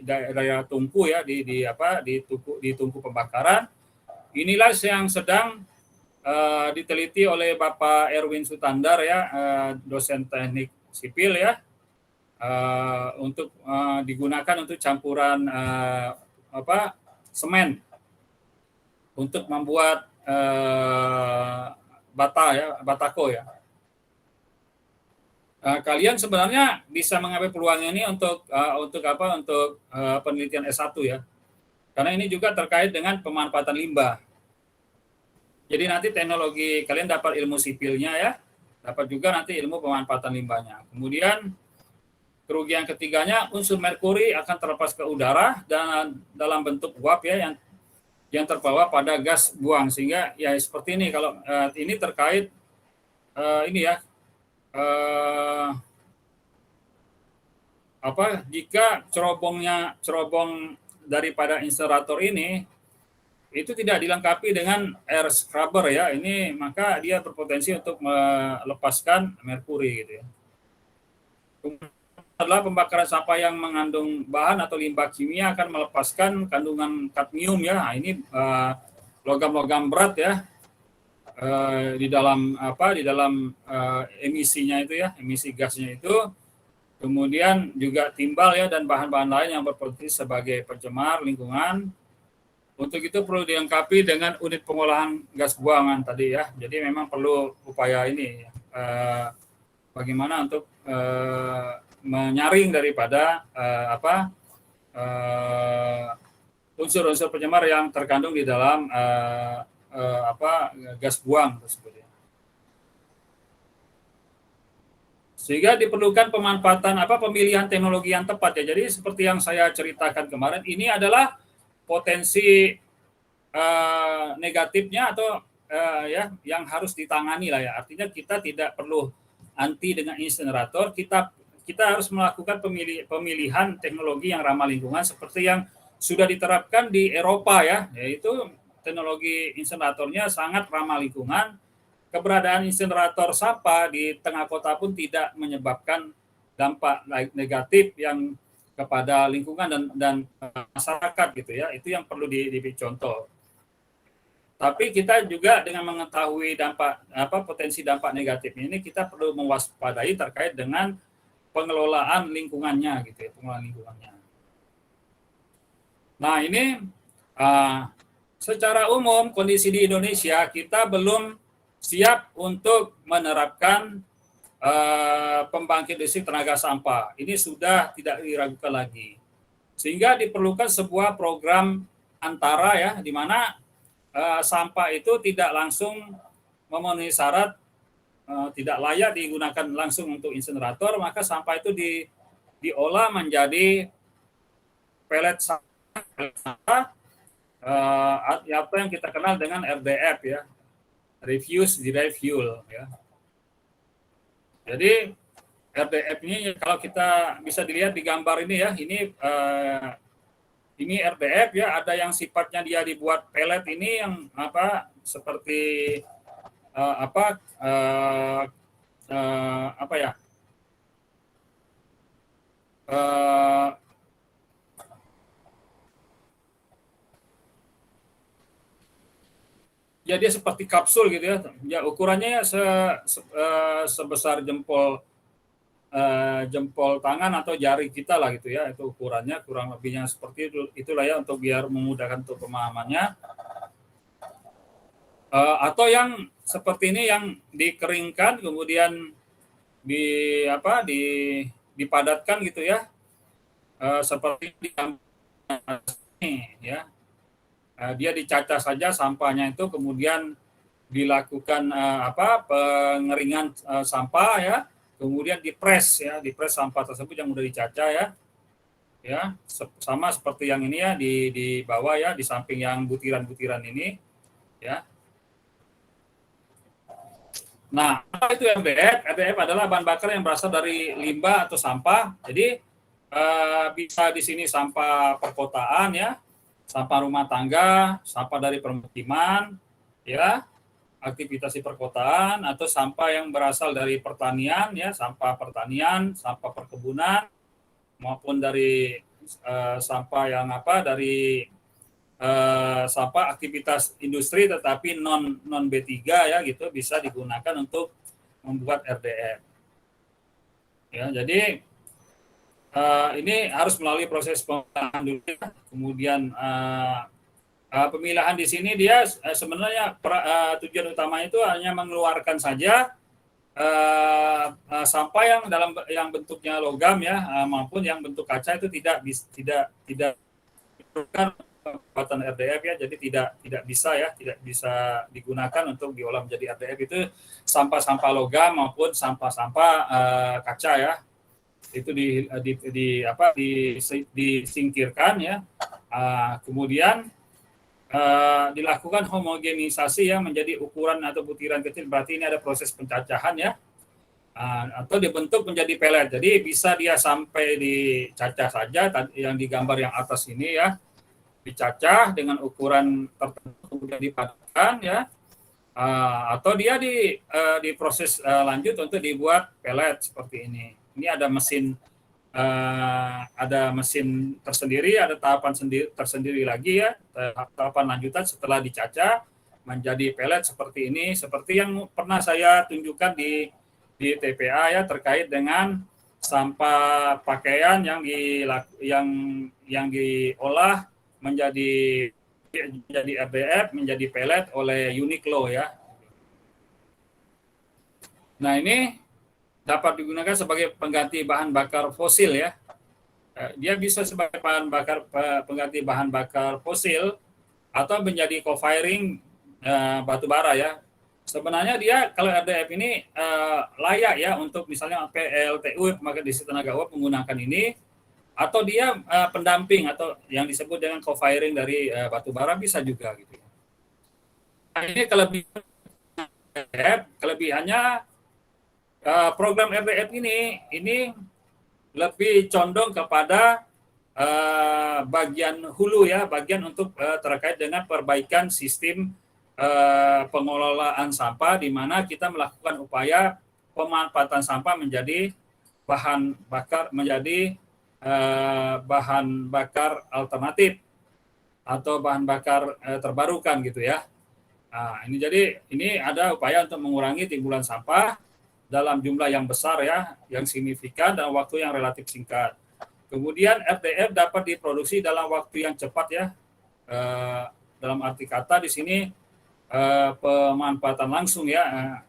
daerah tungku ya, di tungku pembakaran. Inilah yang sedang diteliti oleh Bapak Erwin Sutandar ya, dosen teknik sipil ya, untuk digunakan untuk campuran semen untuk membuat batako ya. Kalian sebenarnya bisa mengambil peluang ini untuk penelitian S1 ya. Karena ini juga terkait dengan pemanfaatan limbah. Jadi nanti teknologi kalian dapat ilmu sipilnya ya, dapat juga nanti ilmu pemanfaatan limbahnya. Kemudian kerugian ketiganya, unsur merkuri akan terlepas ke udara dan dalam bentuk uap ya yang terbawa pada gas buang, sehingga ya seperti ini. Kalau ini terkait ini ya, jika cerobong daripada insinerator ini itu tidak dilengkapi dengan air scrubber ya, ini maka dia berpotensi untuk melepaskan merkuri gitu ya. Adalah pembakaran sampah yang mengandung bahan atau limbah kimia akan melepaskan kandungan kadmium ya. Nah, ini logam-logam berat ya di dalam emisinya itu ya, emisi gasnya itu. Kemudian juga timbal ya dan bahan-bahan lain yang berpotensi sebagai pencemar lingkungan. Untuk itu perlu dilengkapi dengan unit pengolahan gas buangan tadi ya. Jadi memang perlu upaya ini bagaimana untuk menyaring daripada unsur-unsur pencemar yang terkandung di dalam gas buang tersebut ya. Sehingga diperlukan pemilihan teknologi yang tepat ya. Jadi seperti yang saya ceritakan kemarin, ini adalah potensi negatifnya atau yang harus ditangani lah ya. Artinya kita tidak perlu anti dengan insinerator, kita harus melakukan pemilihan teknologi yang ramah lingkungan seperti yang sudah diterapkan di Eropa ya, yaitu teknologi insineratornya sangat ramah lingkungan. Keberadaan insinerator sampah di tengah kota pun tidak menyebabkan dampak negatif yang kepada lingkungan dan masyarakat gitu ya. Itu yang perlu dicontoh. Tapi kita juga dengan mengetahui potensi dampak negatif ini, kita perlu mewaspadai terkait dengan pengelolaan lingkungannya gitu ya, pengelolaan lingkungannya. Nah, ini secara umum kondisi di Indonesia kita belum siap untuk menerapkan pembangkit listrik tenaga sampah. Ini sudah tidak diragukan lagi. Sehingga diperlukan sebuah program antara ya, di mana sampah itu tidak langsung memenuhi syarat, tidak layak digunakan langsung untuk insinerator, maka sampah itu diolah menjadi pelet sampah apa yang kita kenal dengan RDF ya, refuse derived fuel ya. Jadi RDF ini kalau kita bisa dilihat di gambar ini ya, ini RDF ya, ada yang sifatnya dia dibuat pelet ini yang seperti ya dia seperti kapsul gitu ya. Ya ukurannya sebesar jempol tangan atau jari kita lah gitu ya. Itu ukurannya kurang lebihnya seperti itulah ya, untuk biar memudahkan untuk pemahamannya. Atau yang seperti ini yang dikeringkan kemudian dipadatkan gitu ya. Seperti di ini ya. Dia dicacah saja sampahnya itu, kemudian dilakukan pengeringan sampah ya, kemudian dipres sampah tersebut yang sudah dicacah ya sama seperti yang ini ya di bawah ya, di samping yang butiran-butiran ini ya. Nah, apa itu RDF? RDF adalah bahan bakar yang berasal dari limbah atau sampah. Jadi bisa di sini sampah perkotaan ya, sampah rumah tangga, sampah dari permukiman, ya, aktivitas di perkotaan, atau sampah yang berasal dari pertanian, ya, sampah pertanian, sampah perkebunan, maupun dari sampah yang dari sampah aktivitas industri tetapi non B3 ya gitu, bisa digunakan untuk membuat RDF. Ya, jadi ini harus melalui proses pengolahan dulu, kemudian Pemilahan di sini dia sebenarnya tujuan utama itu hanya mengeluarkan saja sampah yang bentuknya logam ya, maupun yang bentuk kaca itu tidak diperlukan pembuatan RDF ya, jadi tidak bisa digunakan untuk diolah menjadi RDF. Itu sampah-sampah logam maupun sampah-sampah kaca ya, itu disingkirkan ya. Kemudian dilakukan homogenisasi ya menjadi ukuran atau butiran kecil, berarti ini ada proses pencacahan ya, atau dibentuk menjadi pelet. Jadi bisa dia sampai dicacah saja yang digambar yang atas ini ya, dicacah dengan ukuran tertentu kemudian dipadatkan ya, atau dia diproses lanjut untuk dibuat pelet seperti ini. Ini ada mesin tersendiri, ada tahapan tersendiri lagi ya, tahapan lanjutan setelah dicacah menjadi pelet seperti ini, seperti yang pernah saya tunjukkan di TPA ya, terkait dengan sampah pakaian yang diolah menjadi RDF, menjadi pelet oleh Uniqlo ya. Nah, ini dapat digunakan sebagai pengganti bahan bakar fosil ya. Dia bisa sebagai pengganti bahan bakar fosil atau menjadi co-firing batu bara ya. Sebenarnya dia kalau RDF ini layak ya untuk misalnya PLTU, pembangkit listrik tenaga uap, menggunakan ini, atau dia pendamping atau yang disebut dengan co-firing dari batu bara bisa juga gitu. Nah, ini kelebihannya program RDF ini lebih condong kepada bagian hulu ya, bagian untuk terkait dengan perbaikan sistem pengelolaan sampah, di mana kita melakukan upaya pemanfaatan sampah menjadi bahan bakar alternatif atau bahan bakar terbarukan gitu ya. Nah, ini ada upaya untuk mengurangi timbulan sampah dalam jumlah yang besar ya, yang signifikan dalam waktu yang relatif singkat. Kemudian RDF dapat diproduksi dalam waktu yang cepat ya. Dalam arti kata di sini pemanfaatan langsung ya.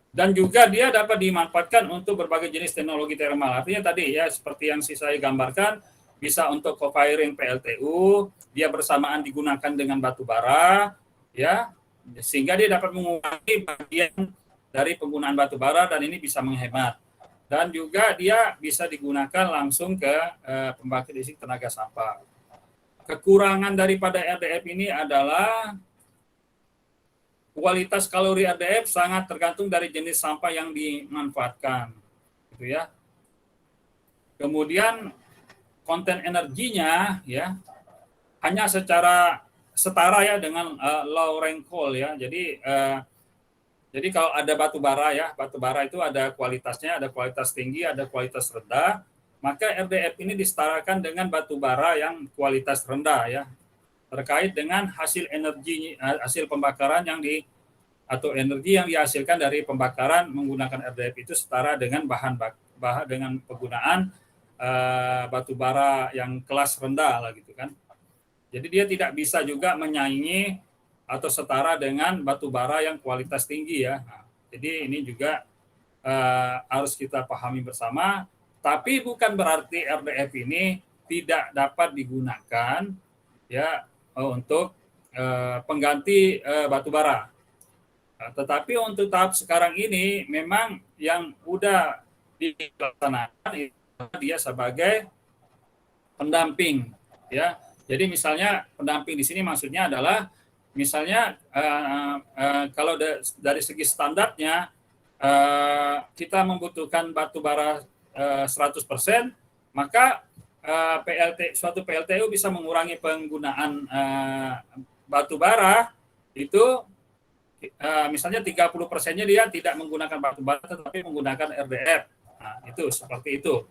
Dan juga dia dapat dimanfaatkan untuk berbagai jenis teknologi thermal. Artinya tadi ya, seperti yang saya gambarkan, bisa untuk co-firing PLTU, dia bersamaan digunakan dengan batu bara ya, sehingga dia dapat mengurangi bagian dari penggunaan batu bara, dan ini bisa menghemat. Dan juga dia bisa digunakan langsung ke pembangkit listrik tenaga sampah. Kekurangan daripada RDF ini adalah kualitas kalori RDF sangat tergantung dari jenis sampah yang dimanfaatkan, gitu ya. Kemudian konten energinya ya hanya secara setara ya dengan low rank coal ya. Jadi kalau ada batu bara itu ada kualitasnya, ada kualitas tinggi, ada kualitas rendah. Maka RDF ini disetarakan dengan batu bara yang kualitas rendah ya, terkait dengan hasil pembakaran atau energi yang dihasilkan dari pembakaran menggunakan RDF itu setara dengan dengan penggunaan batu bara yang kelas rendah lah gitu kan. Jadi dia tidak bisa juga menyaingi atau setara dengan batu bara yang kualitas tinggi ya. Nah, jadi ini juga harus kita pahami bersama. Tapi bukan berarti RDF ini tidak dapat digunakan ya untuk pengganti batu bara. Tetapi untuk tahap sekarang ini memang yang udah dilaksanakan dia sebagai pendamping ya. Jadi misalnya pendamping di sini maksudnya adalah misalnya kalau dari segi standarnya kita membutuhkan batu bara 100%, maka suatu PLTU bisa mengurangi penggunaan batu bara itu misalnya 30%-nya dia tidak menggunakan batu bara tetapi menggunakan RDF. Nah, itu seperti itu.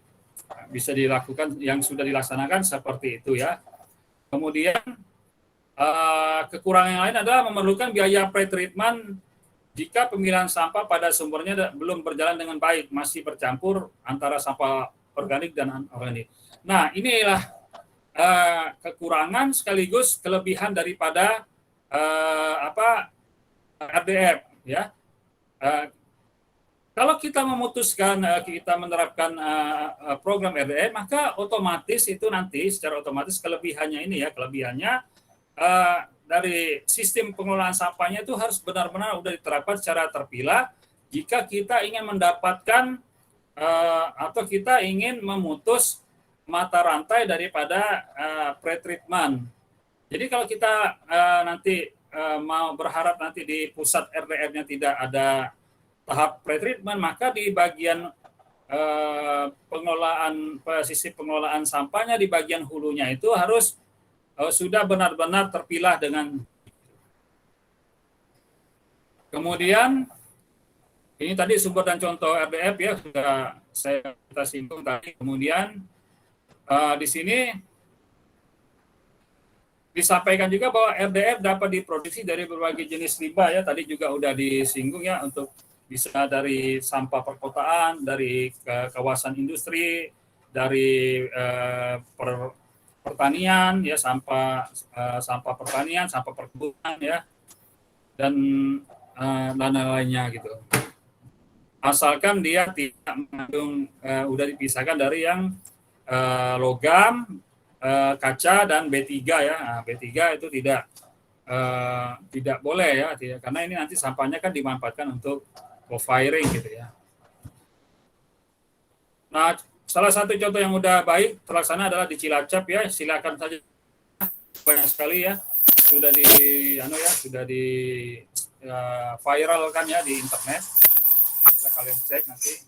Bisa dilakukan, yang sudah dilaksanakan seperti itu ya. Kemudian kekurangan yang lain adalah memerlukan biaya pretreatment jika pemilihan sampah pada sumbernya belum berjalan dengan baik, masih bercampur antara sampah organik dan anorganik. Nah, inilah kekurangan sekaligus kelebihan daripada RDF ya. Kalau kita memutuskan kita menerapkan program RDF, maka otomatis itu nanti secara otomatis kelebihannya dari sistem pengelolaan sampahnya itu harus benar-benar sudah diterapkan secara terpilah jika kita ingin mendapatkan atau kita ingin memutus mata rantai daripada pretreatment. Jadi kalau kita nanti mau berharap nanti di pusat RDF-nya tidak ada tahap pretreatment, maka di bagian sisi pengelolaan sampahnya di bagian hulunya itu harus sudah benar-benar terpilah dengan. Kemudian ini tadi sumber dan contoh RDF ya sudah kita singgung tadi. Kemudian di sini disampaikan juga bahwa RDF dapat diproduksi dari berbagai jenis limbah ya, tadi juga udah disinggung ya, untuk bisa dari sampah perkotaan, dari kawasan industri, dari pertanian ya, sampah pertanian, sampah perkebunan ya, dan lain-lainnya gitu. Asalkan dia tidak mengandung udah dipisahkan dari yang logam, kaca dan B3 ya. Nah, B3 itu tidak boleh ya, karena ini nanti sampahnya kan dimanfaatkan untuk co-firing gitu ya. Nah, salah satu contoh yang udah baik terlaksana adalah di Cilacap ya. Silakan saja, banyak sekali ya sudah di viral kan ya di internet. Bisa kalian cek nanti.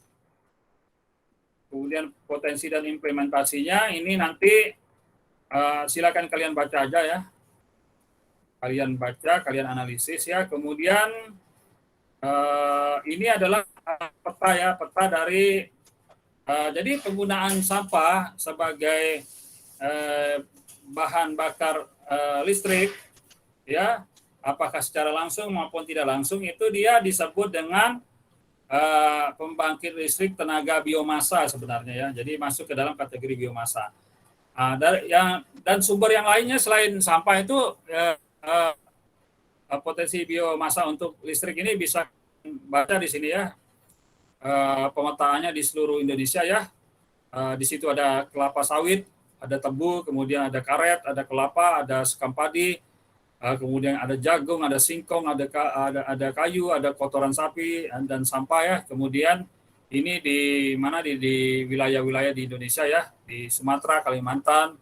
Kemudian potensi dan implementasinya ini nanti silakan kalian baca aja ya. Kalian baca, kalian analisis ya. Kemudian ini adalah peta dari jadi penggunaan sampah sebagai bahan bakar listrik ya, apakah secara langsung maupun tidak langsung, itu dia disebut dengan pembangkit listrik tenaga biomasa sebenarnya ya. Jadi masuk ke dalam kategori biomasa. Dan sumber yang lainnya selain sampah itu potensi biomasa untuk listrik ini bisa baca di sini ya, pemetaannya di seluruh Indonesia ya. Di situ ada kelapa sawit, ada tebu, kemudian ada karet, ada kelapa, ada sekam padi, kemudian ada jagung, ada singkong, ada kayu, ada kotoran sapi dan sampah ya. Kemudian ini di wilayah-wilayah di Indonesia ya, di Sumatera, Kalimantan,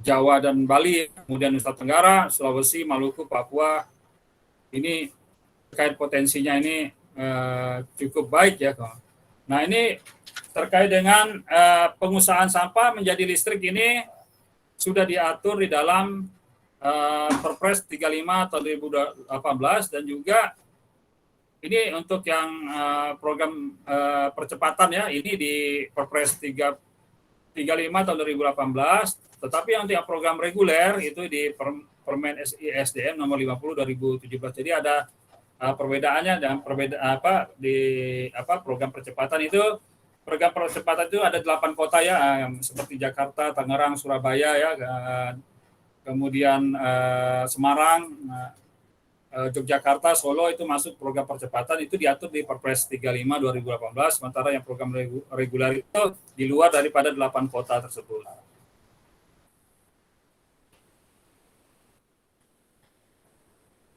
Jawa dan Bali, kemudian Nusa Tenggara, Sulawesi, Maluku, Papua. Ini terkait potensinya ini cukup baik ya. Nah, ini terkait dengan pengusahaan sampah menjadi listrik ini sudah diatur di dalam Perpres 35 tahun 2018, dan juga ini untuk yang program percepatan ya, ini di Perpres 35 tahun 2018. Tetapi untuk yang program reguler itu di Permen SDM nomor 50 2017. Jadi ada perbedaannya, dan program percepatan itu ada 8 kota ya, seperti Jakarta, Tangerang, Surabaya ya, kemudian Semarang, Yogyakarta, Solo itu masuk program percepatan, itu diatur di Perpres 35 2018, sementara yang program reguler itu di luar daripada 8 kota tersebut.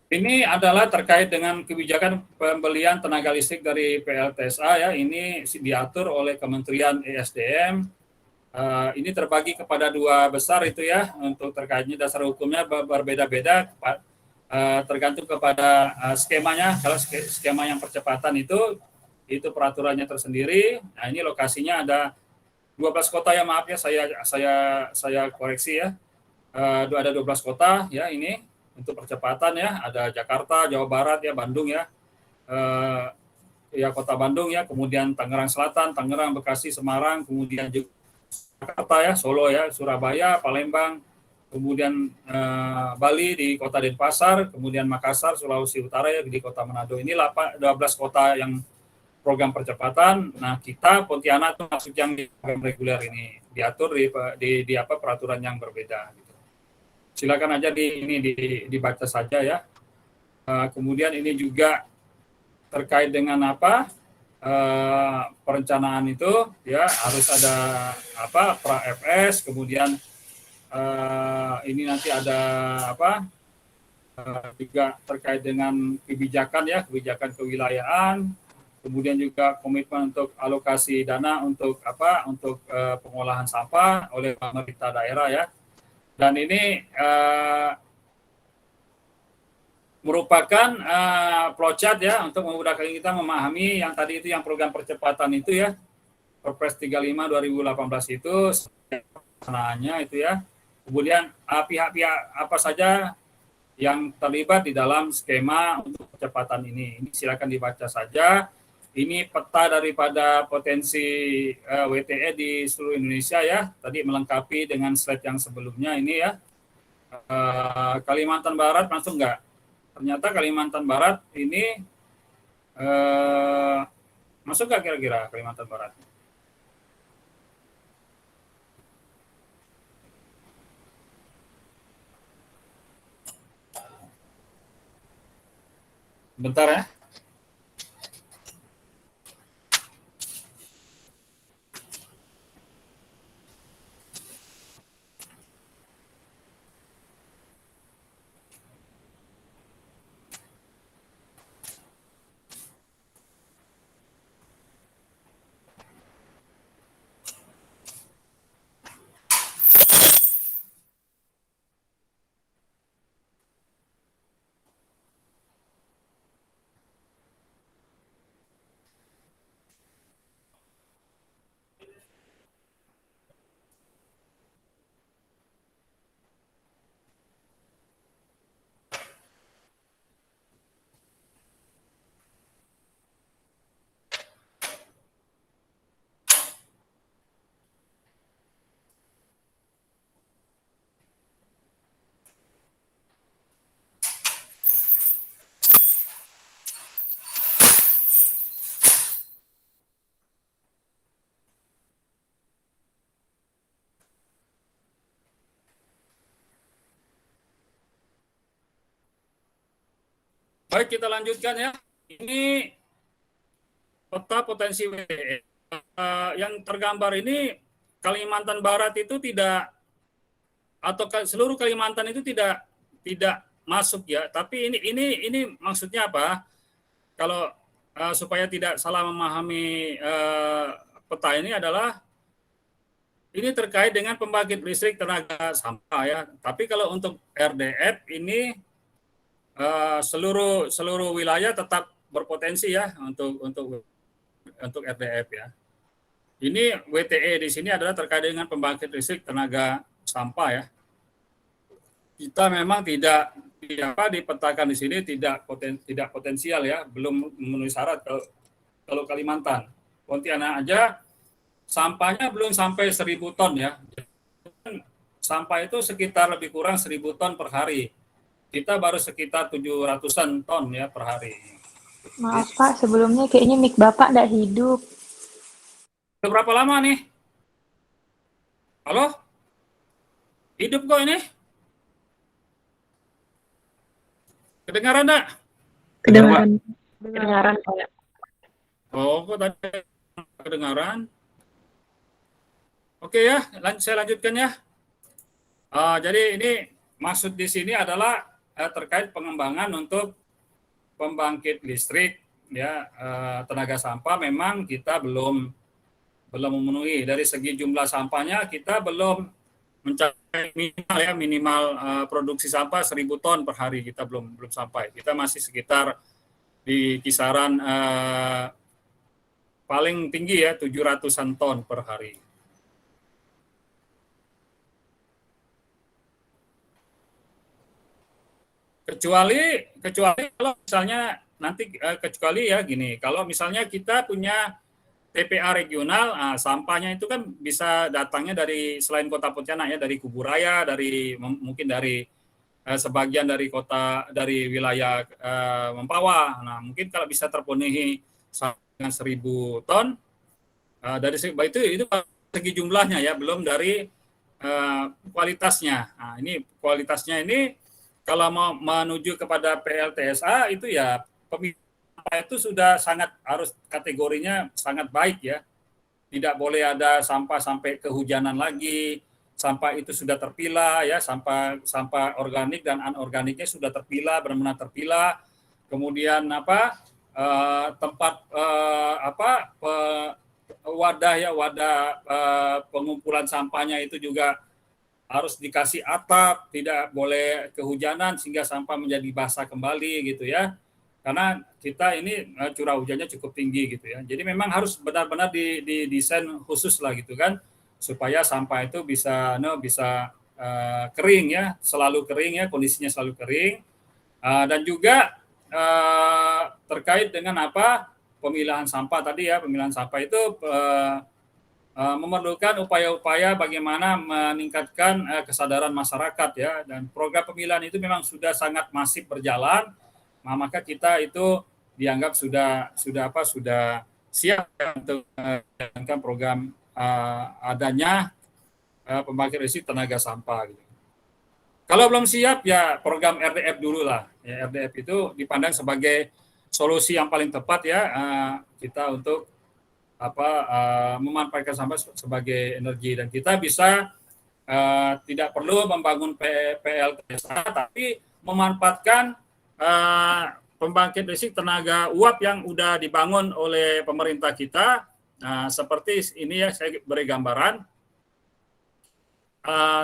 Ini adalah terkait dengan kebijakan pembelian tenaga listrik dari PLTSA ya. Ini diatur oleh Kementerian ESDM. Ini terbagi kepada 2 besar itu ya. Untuk terkaitnya dasar hukumnya berbeda-beda, tergantung kepada skemanya. Kalau skema yang percepatan itu peraturannya tersendiri. Nah, ini lokasinya ada 12 kota ya, maaf ya, saya koreksi ya. Ada 12 kota ya ini untuk percepatan ya, ada Jakarta, Jawa Barat ya, Bandung ya, Kota Bandung ya, kemudian Tangerang Selatan, Tangerang, Bekasi, Semarang, kemudian Jakarta ya, Solo ya, Surabaya, Palembang, kemudian Bali di Kota Denpasar, kemudian Makassar, Sulawesi Utara ya di Kota Manado. Ini 12 kota yang program percepatan. Nah, kita Pontianak itu masuk yang di program reguler ini, diatur di apa peraturan yang berbeda. Gitu. Silakan aja dibaca saja ya. Kemudian ini juga terkait dengan apa perencanaan itu ya harus ada apa pra FS, kemudian ini nanti ada apa juga terkait dengan kebijakan kewilayahan, kemudian juga komitmen untuk alokasi dana untuk apa untuk pengolahan sampah oleh pemerintah daerah ya. Dan ini merupakan flowchart ya untuk memudahkan kita memahami yang tadi itu yang program percepatan itu ya, Perpres 35 2018 itu penaannya itu ya. Kemudian pihak-pihak apa saja yang terlibat di dalam skema untuk percepatan ini. Ini silakan dibaca saja. Ini peta daripada potensi WTE di seluruh Indonesia ya. Tadi melengkapi dengan slide yang sebelumnya ini ya. Kalimantan Barat masuk nggak? Ternyata Kalimantan Barat ini masuk nggak kira-kira Kalimantan Barat? Bentar ya. Baik, kita lanjutkan ya. Ini peta potensi WTE. Yang tergambar ini Kalimantan Barat itu tidak, atau seluruh Kalimantan itu tidak masuk ya. Tapi ini maksudnya apa? Kalau supaya tidak salah memahami peta ini adalah ini terkait dengan pembangkit listrik tenaga sampah ya. Tapi kalau untuk RDF ini seluruh wilayah tetap berpotensi ya untuk RDF ya. Ini WTE di sini adalah terkait dengan pembangkit listrik tenaga sampah ya. Kita memang tidak dipetakan di sini tidak potensial ya, belum memenuhi syarat kalau Kalimantan. Pontianak aja sampahnya belum sampai 1.000 ton ya. Sampah itu sekitar lebih kurang 1.000 ton per hari. Kita baru sekitar 700-an ton ya per hari. Maaf Pak, sebelumnya kayaknya mic Bapak nggak hidup. Udah berapa lama nih? Halo? Hidup kok ini? Kedengaran enggak? Kedengaran Pak. Oh, kok tadi kedengaran? Oke ya, saya lanjutkan ya. Jadi ini maksud di sini adalah terkait pengembangan untuk pembangkit listrik ya, tenaga sampah memang kita belum memenuhi. Dari segi jumlah sampahnya kita belum mencapai minimal produksi sampah 1.000 ton per hari, kita belum sampai. Kita masih sekitar di kisaran paling tinggi ya 700-an ton per hari. Kecuali kalau misalnya nanti kecuali ya gini, kalau misalnya kita punya TPA regional, sampahnya itu kan bisa datangnya dari selain kota Pontianak ya, dari Kuburaya, mungkin dari sebagian dari wilayah Mempawah. Nah, mungkin kalau bisa terpenuhi sampai dengan 1.000 ton. Dari itu segi jumlahnya ya, belum dari kualitasnya. Nah, ini kualitasnya ini kalau mau menuju kepada PLTSA itu ya pemilah itu sudah sangat harus kategorinya sangat baik ya. Tidak boleh ada sampah sampai kehujanan lagi. Sampah itu sudah terpilah ya, sampah organik dan anorganiknya sudah terpilah, benar-benar terpilah. Kemudian tempat wadah pengumpulan sampahnya itu juga harus dikasih atap, tidak boleh kehujanan sehingga sampah menjadi basah kembali gitu ya. Karena kita ini curah hujannya cukup tinggi gitu ya. Jadi memang harus benar-benar didesain khusus lah gitu kan, supaya sampah itu bisa kering ya, selalu kering ya, kondisinya selalu kering. Dan juga terkait dengan pemilahan sampah tadi ya, pemilahan sampah itu memerlukan upaya-upaya bagaimana meningkatkan kesadaran masyarakat ya, dan program pemilihan itu memang sudah sangat masif berjalan. Nah, maka kita itu dianggap sudah siap untuk menjalankan program adanya pembangkit listrik tenaga sampah. Gitu. Kalau belum siap ya program RDF dulu lah. Ya, RDF itu dipandang sebagai solusi yang paling tepat ya kita untuk memanfaatkan sampah sebagai energi, dan kita bisa tidak perlu membangun PLTSA tapi memanfaatkan pembangkit listrik tenaga uap yang sudah dibangun oleh pemerintah kita. Nah, seperti ini ya, saya beri gambaran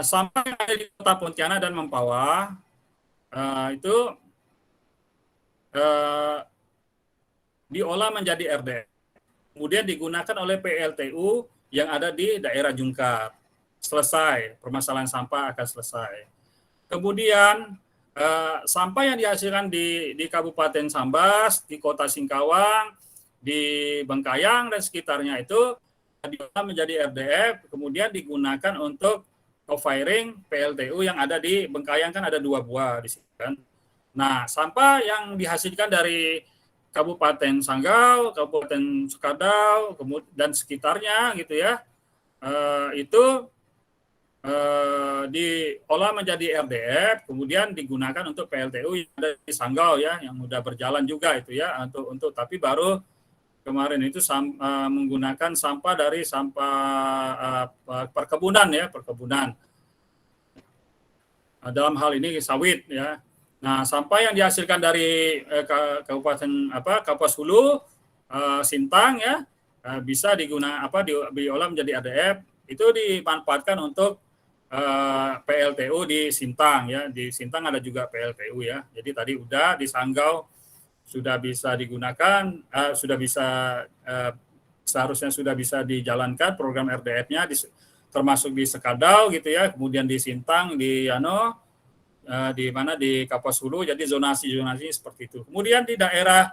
sampah yang ada di Kota Pontianak dan Mempawah itu diolah menjadi RDF. Kemudian digunakan oleh PLTU yang ada di daerah Jungkar. Selesai, permasalahan sampah akan selesai. Kemudian sampah yang dihasilkan di Kabupaten Sambas, di Kota Singkawang, di Bengkayang dan sekitarnya itu diolah menjadi RDF, kemudian digunakan untuk co-firing PLTU yang ada di Bengkayang, kan ada 2 buah di sini kan. Nah, sampah yang dihasilkan dari Kabupaten Sanggau, Kabupaten Sukadau, dan sekitarnya gitu ya, itu diolah menjadi RDF, kemudian digunakan untuk PLTU yang ada di Sanggau ya, yang sudah berjalan juga itu ya, untuk tapi baru kemarin itu menggunakan sampah dari sampah perkebunan ya, perkebunan. Dalam hal ini sawit ya. Nah, sampah yang dihasilkan dari Kabupaten Kapuas Hulu, Sintang ya, bisa diolah menjadi RDF, itu dimanfaatkan untuk PLTU di Sintang ya. Di Sintang ada juga PLTU ya. Jadi tadi udah di Sanggau sudah bisa digunakan, seharusnya sudah bisa dijalankan program RDF-nya, termasuk di Sekadau gitu ya. Kemudian di Sintang, di Kapuas Hulu, jadi zonasi seperti itu. Kemudian di daerah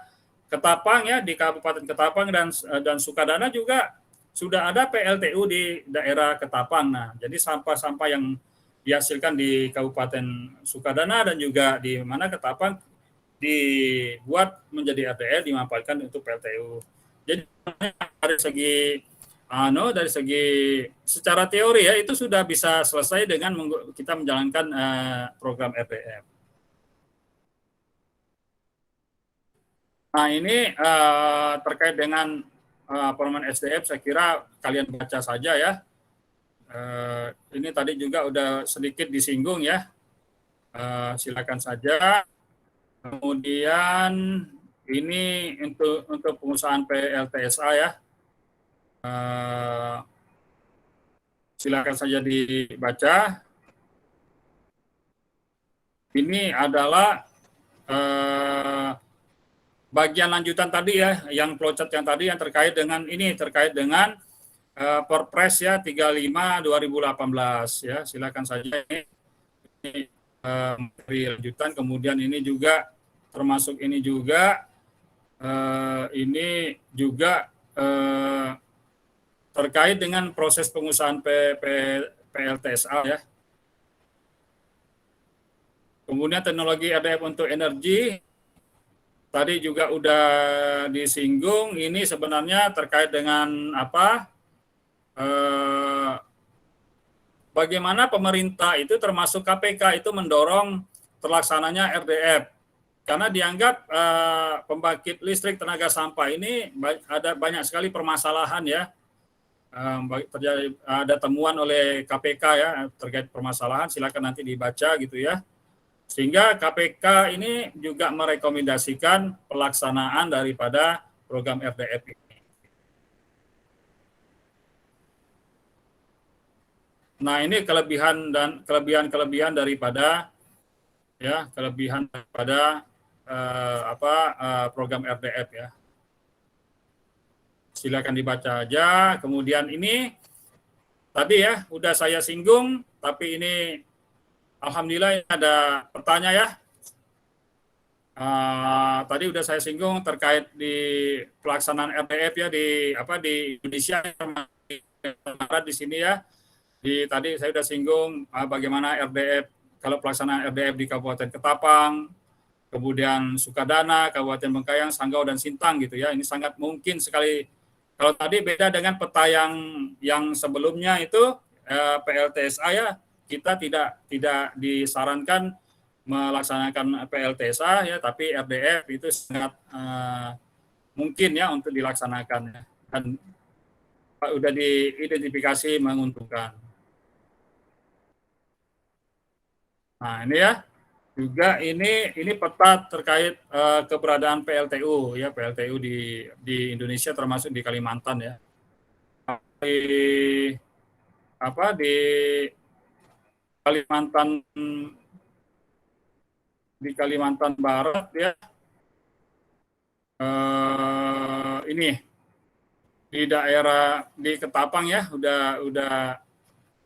Ketapang ya, di Kabupaten Ketapang dan Sukadana juga sudah ada PLTU di daerah Ketapang. Nah, jadi sampah-sampah yang dihasilkan di Kabupaten Sukadana dan juga di Ketapang dibuat menjadi RDF, dimanfaatkan untuk PLTU. Jadi dari segi secara teori ya, itu sudah bisa selesai dengan kita menjalankan program RDF. Nah, ini terkait dengan pengembangan SDM, saya kira kalian baca saja ya. Ini tadi juga udah sedikit disinggung ya. Silakan saja. Kemudian ini untuk pengusahaan PLTSA ya. Silakan saja dibaca. Ini adalah bagian lanjutan tadi ya, yang flowchart yang tadi yang terkait dengan Perpres ya 35 2018 ya. Silakan saja ini materi lanjutan. Kemudian ini juga termasuk ini juga terkait dengan proses pengusahaan PLTSA ya. Kemudian teknologi RDF untuk energi tadi juga udah disinggung, ini sebenarnya terkait dengan apa? Bagaimana pemerintah itu termasuk KPK itu mendorong terlaksananya RDF. Karena dianggap pembangkit listrik tenaga sampah ini ada banyak sekali permasalahan ya. Terjadi ada temuan oleh KPK ya terkait permasalahan, silakan nanti dibaca gitu ya. Sehingga KPK ini juga merekomendasikan pelaksanaan daripada program RDF ini. Nah, ini kelebihan daripada ya, program RDF ya. Silakan dibaca aja. Kemudian ini tadi ya udah saya singgung, tapi ini alhamdulillah ada pertanyaan ya. Tadi udah saya singgung terkait di pelaksanaan RDF ya di Indonesia di sini ya. Tadi saya sudah singgung bagaimana RDF kalau pelaksanaan RDF di Kabupaten Ketapang, kemudian Sukadana, Kabupaten Bengkayang, Sanggau dan Sintang gitu ya. Ini sangat mungkin sekali. Kalau tadi beda dengan peta yang sebelumnya itu PLTSA ya, kita tidak disarankan melaksanakan PLTSA ya, tapi RDF itu sangat mungkin ya untuk dilaksanakan ya. Dan udah diidentifikasi menguntungkan. Nah, ini ya. Juga ini peta terkait keberadaan PLTU ya, PLTU di Indonesia termasuk di Kalimantan ya. Di Kalimantan Barat ya. Ini di daerah di Ketapang ya udah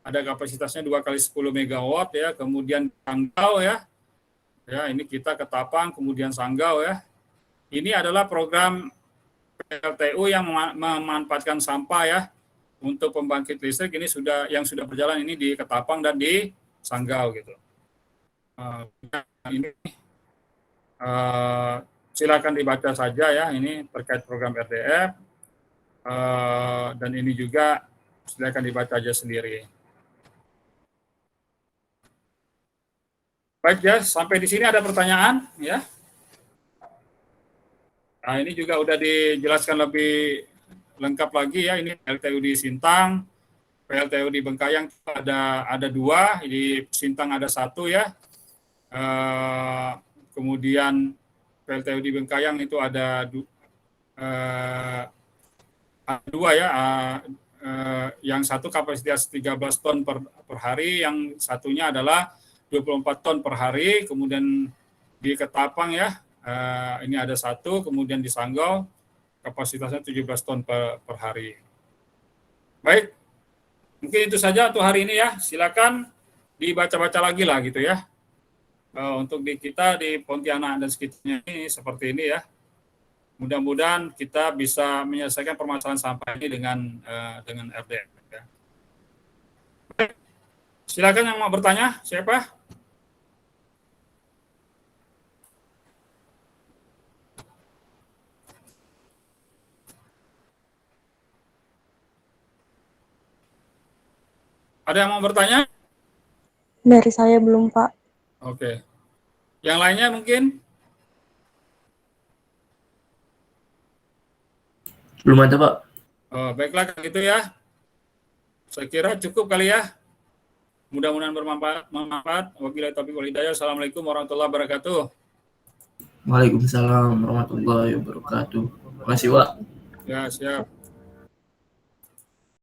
ada kapasitasnya 2 kali 10 megawatt ya, kemudian Sanggau ya. Ya, ini kita Ketapang, kemudian Sanggau ya. Ini adalah program PLTU yang memanfaatkan sampah ya untuk pembangkit listrik. Ini yang sudah berjalan ini di Ketapang dan di Sanggau gitu. Ini silakan dibaca saja ya, ini terkait program RDF. Dan ini juga silakan dibaca aja sendiri. Baik ya, sampai di sini ada pertanyaan ya. Nah, ini juga udah dijelaskan lebih lengkap lagi ya. Ini PLTU di Sintang, PLTU di Bengkayang ada 2, di Sintang ada 1 ya. Kemudian PLTU di Bengkayang itu ada 2 ya. Yang satu kapasitas 13 ton per hari, yang satunya adalah 24 ton per hari. Kemudian di Ketapang ya, ini ada 1, kemudian di Sanggau kapasitasnya 17 ton per hari. Baik, mungkin itu saja untuk hari ini ya. Silakan dibaca-baca lagi lah gitu ya. Untuk kita di Pontianak dan sekitarnya ini seperti ini ya. Mudah-mudahan kita bisa menyelesaikan permasalahan sampah ini dengan RDF. Ya. Silakan yang mau bertanya, siapa? Ada yang mau bertanya? Dari saya belum, Pak. Oke. Yang lainnya mungkin? Belum ada, Pak. Baiklah gitu ya. Saya kira cukup kali ya. Mudah-mudahan bermanfaat. Wabillahi taufiq wal hidayah. Assalamualaikum warahmatullahi wabarakatuh. Waalaikumsalam warahmatullahi wabarakatuh. Terima kasih, Pak. Ya, siap.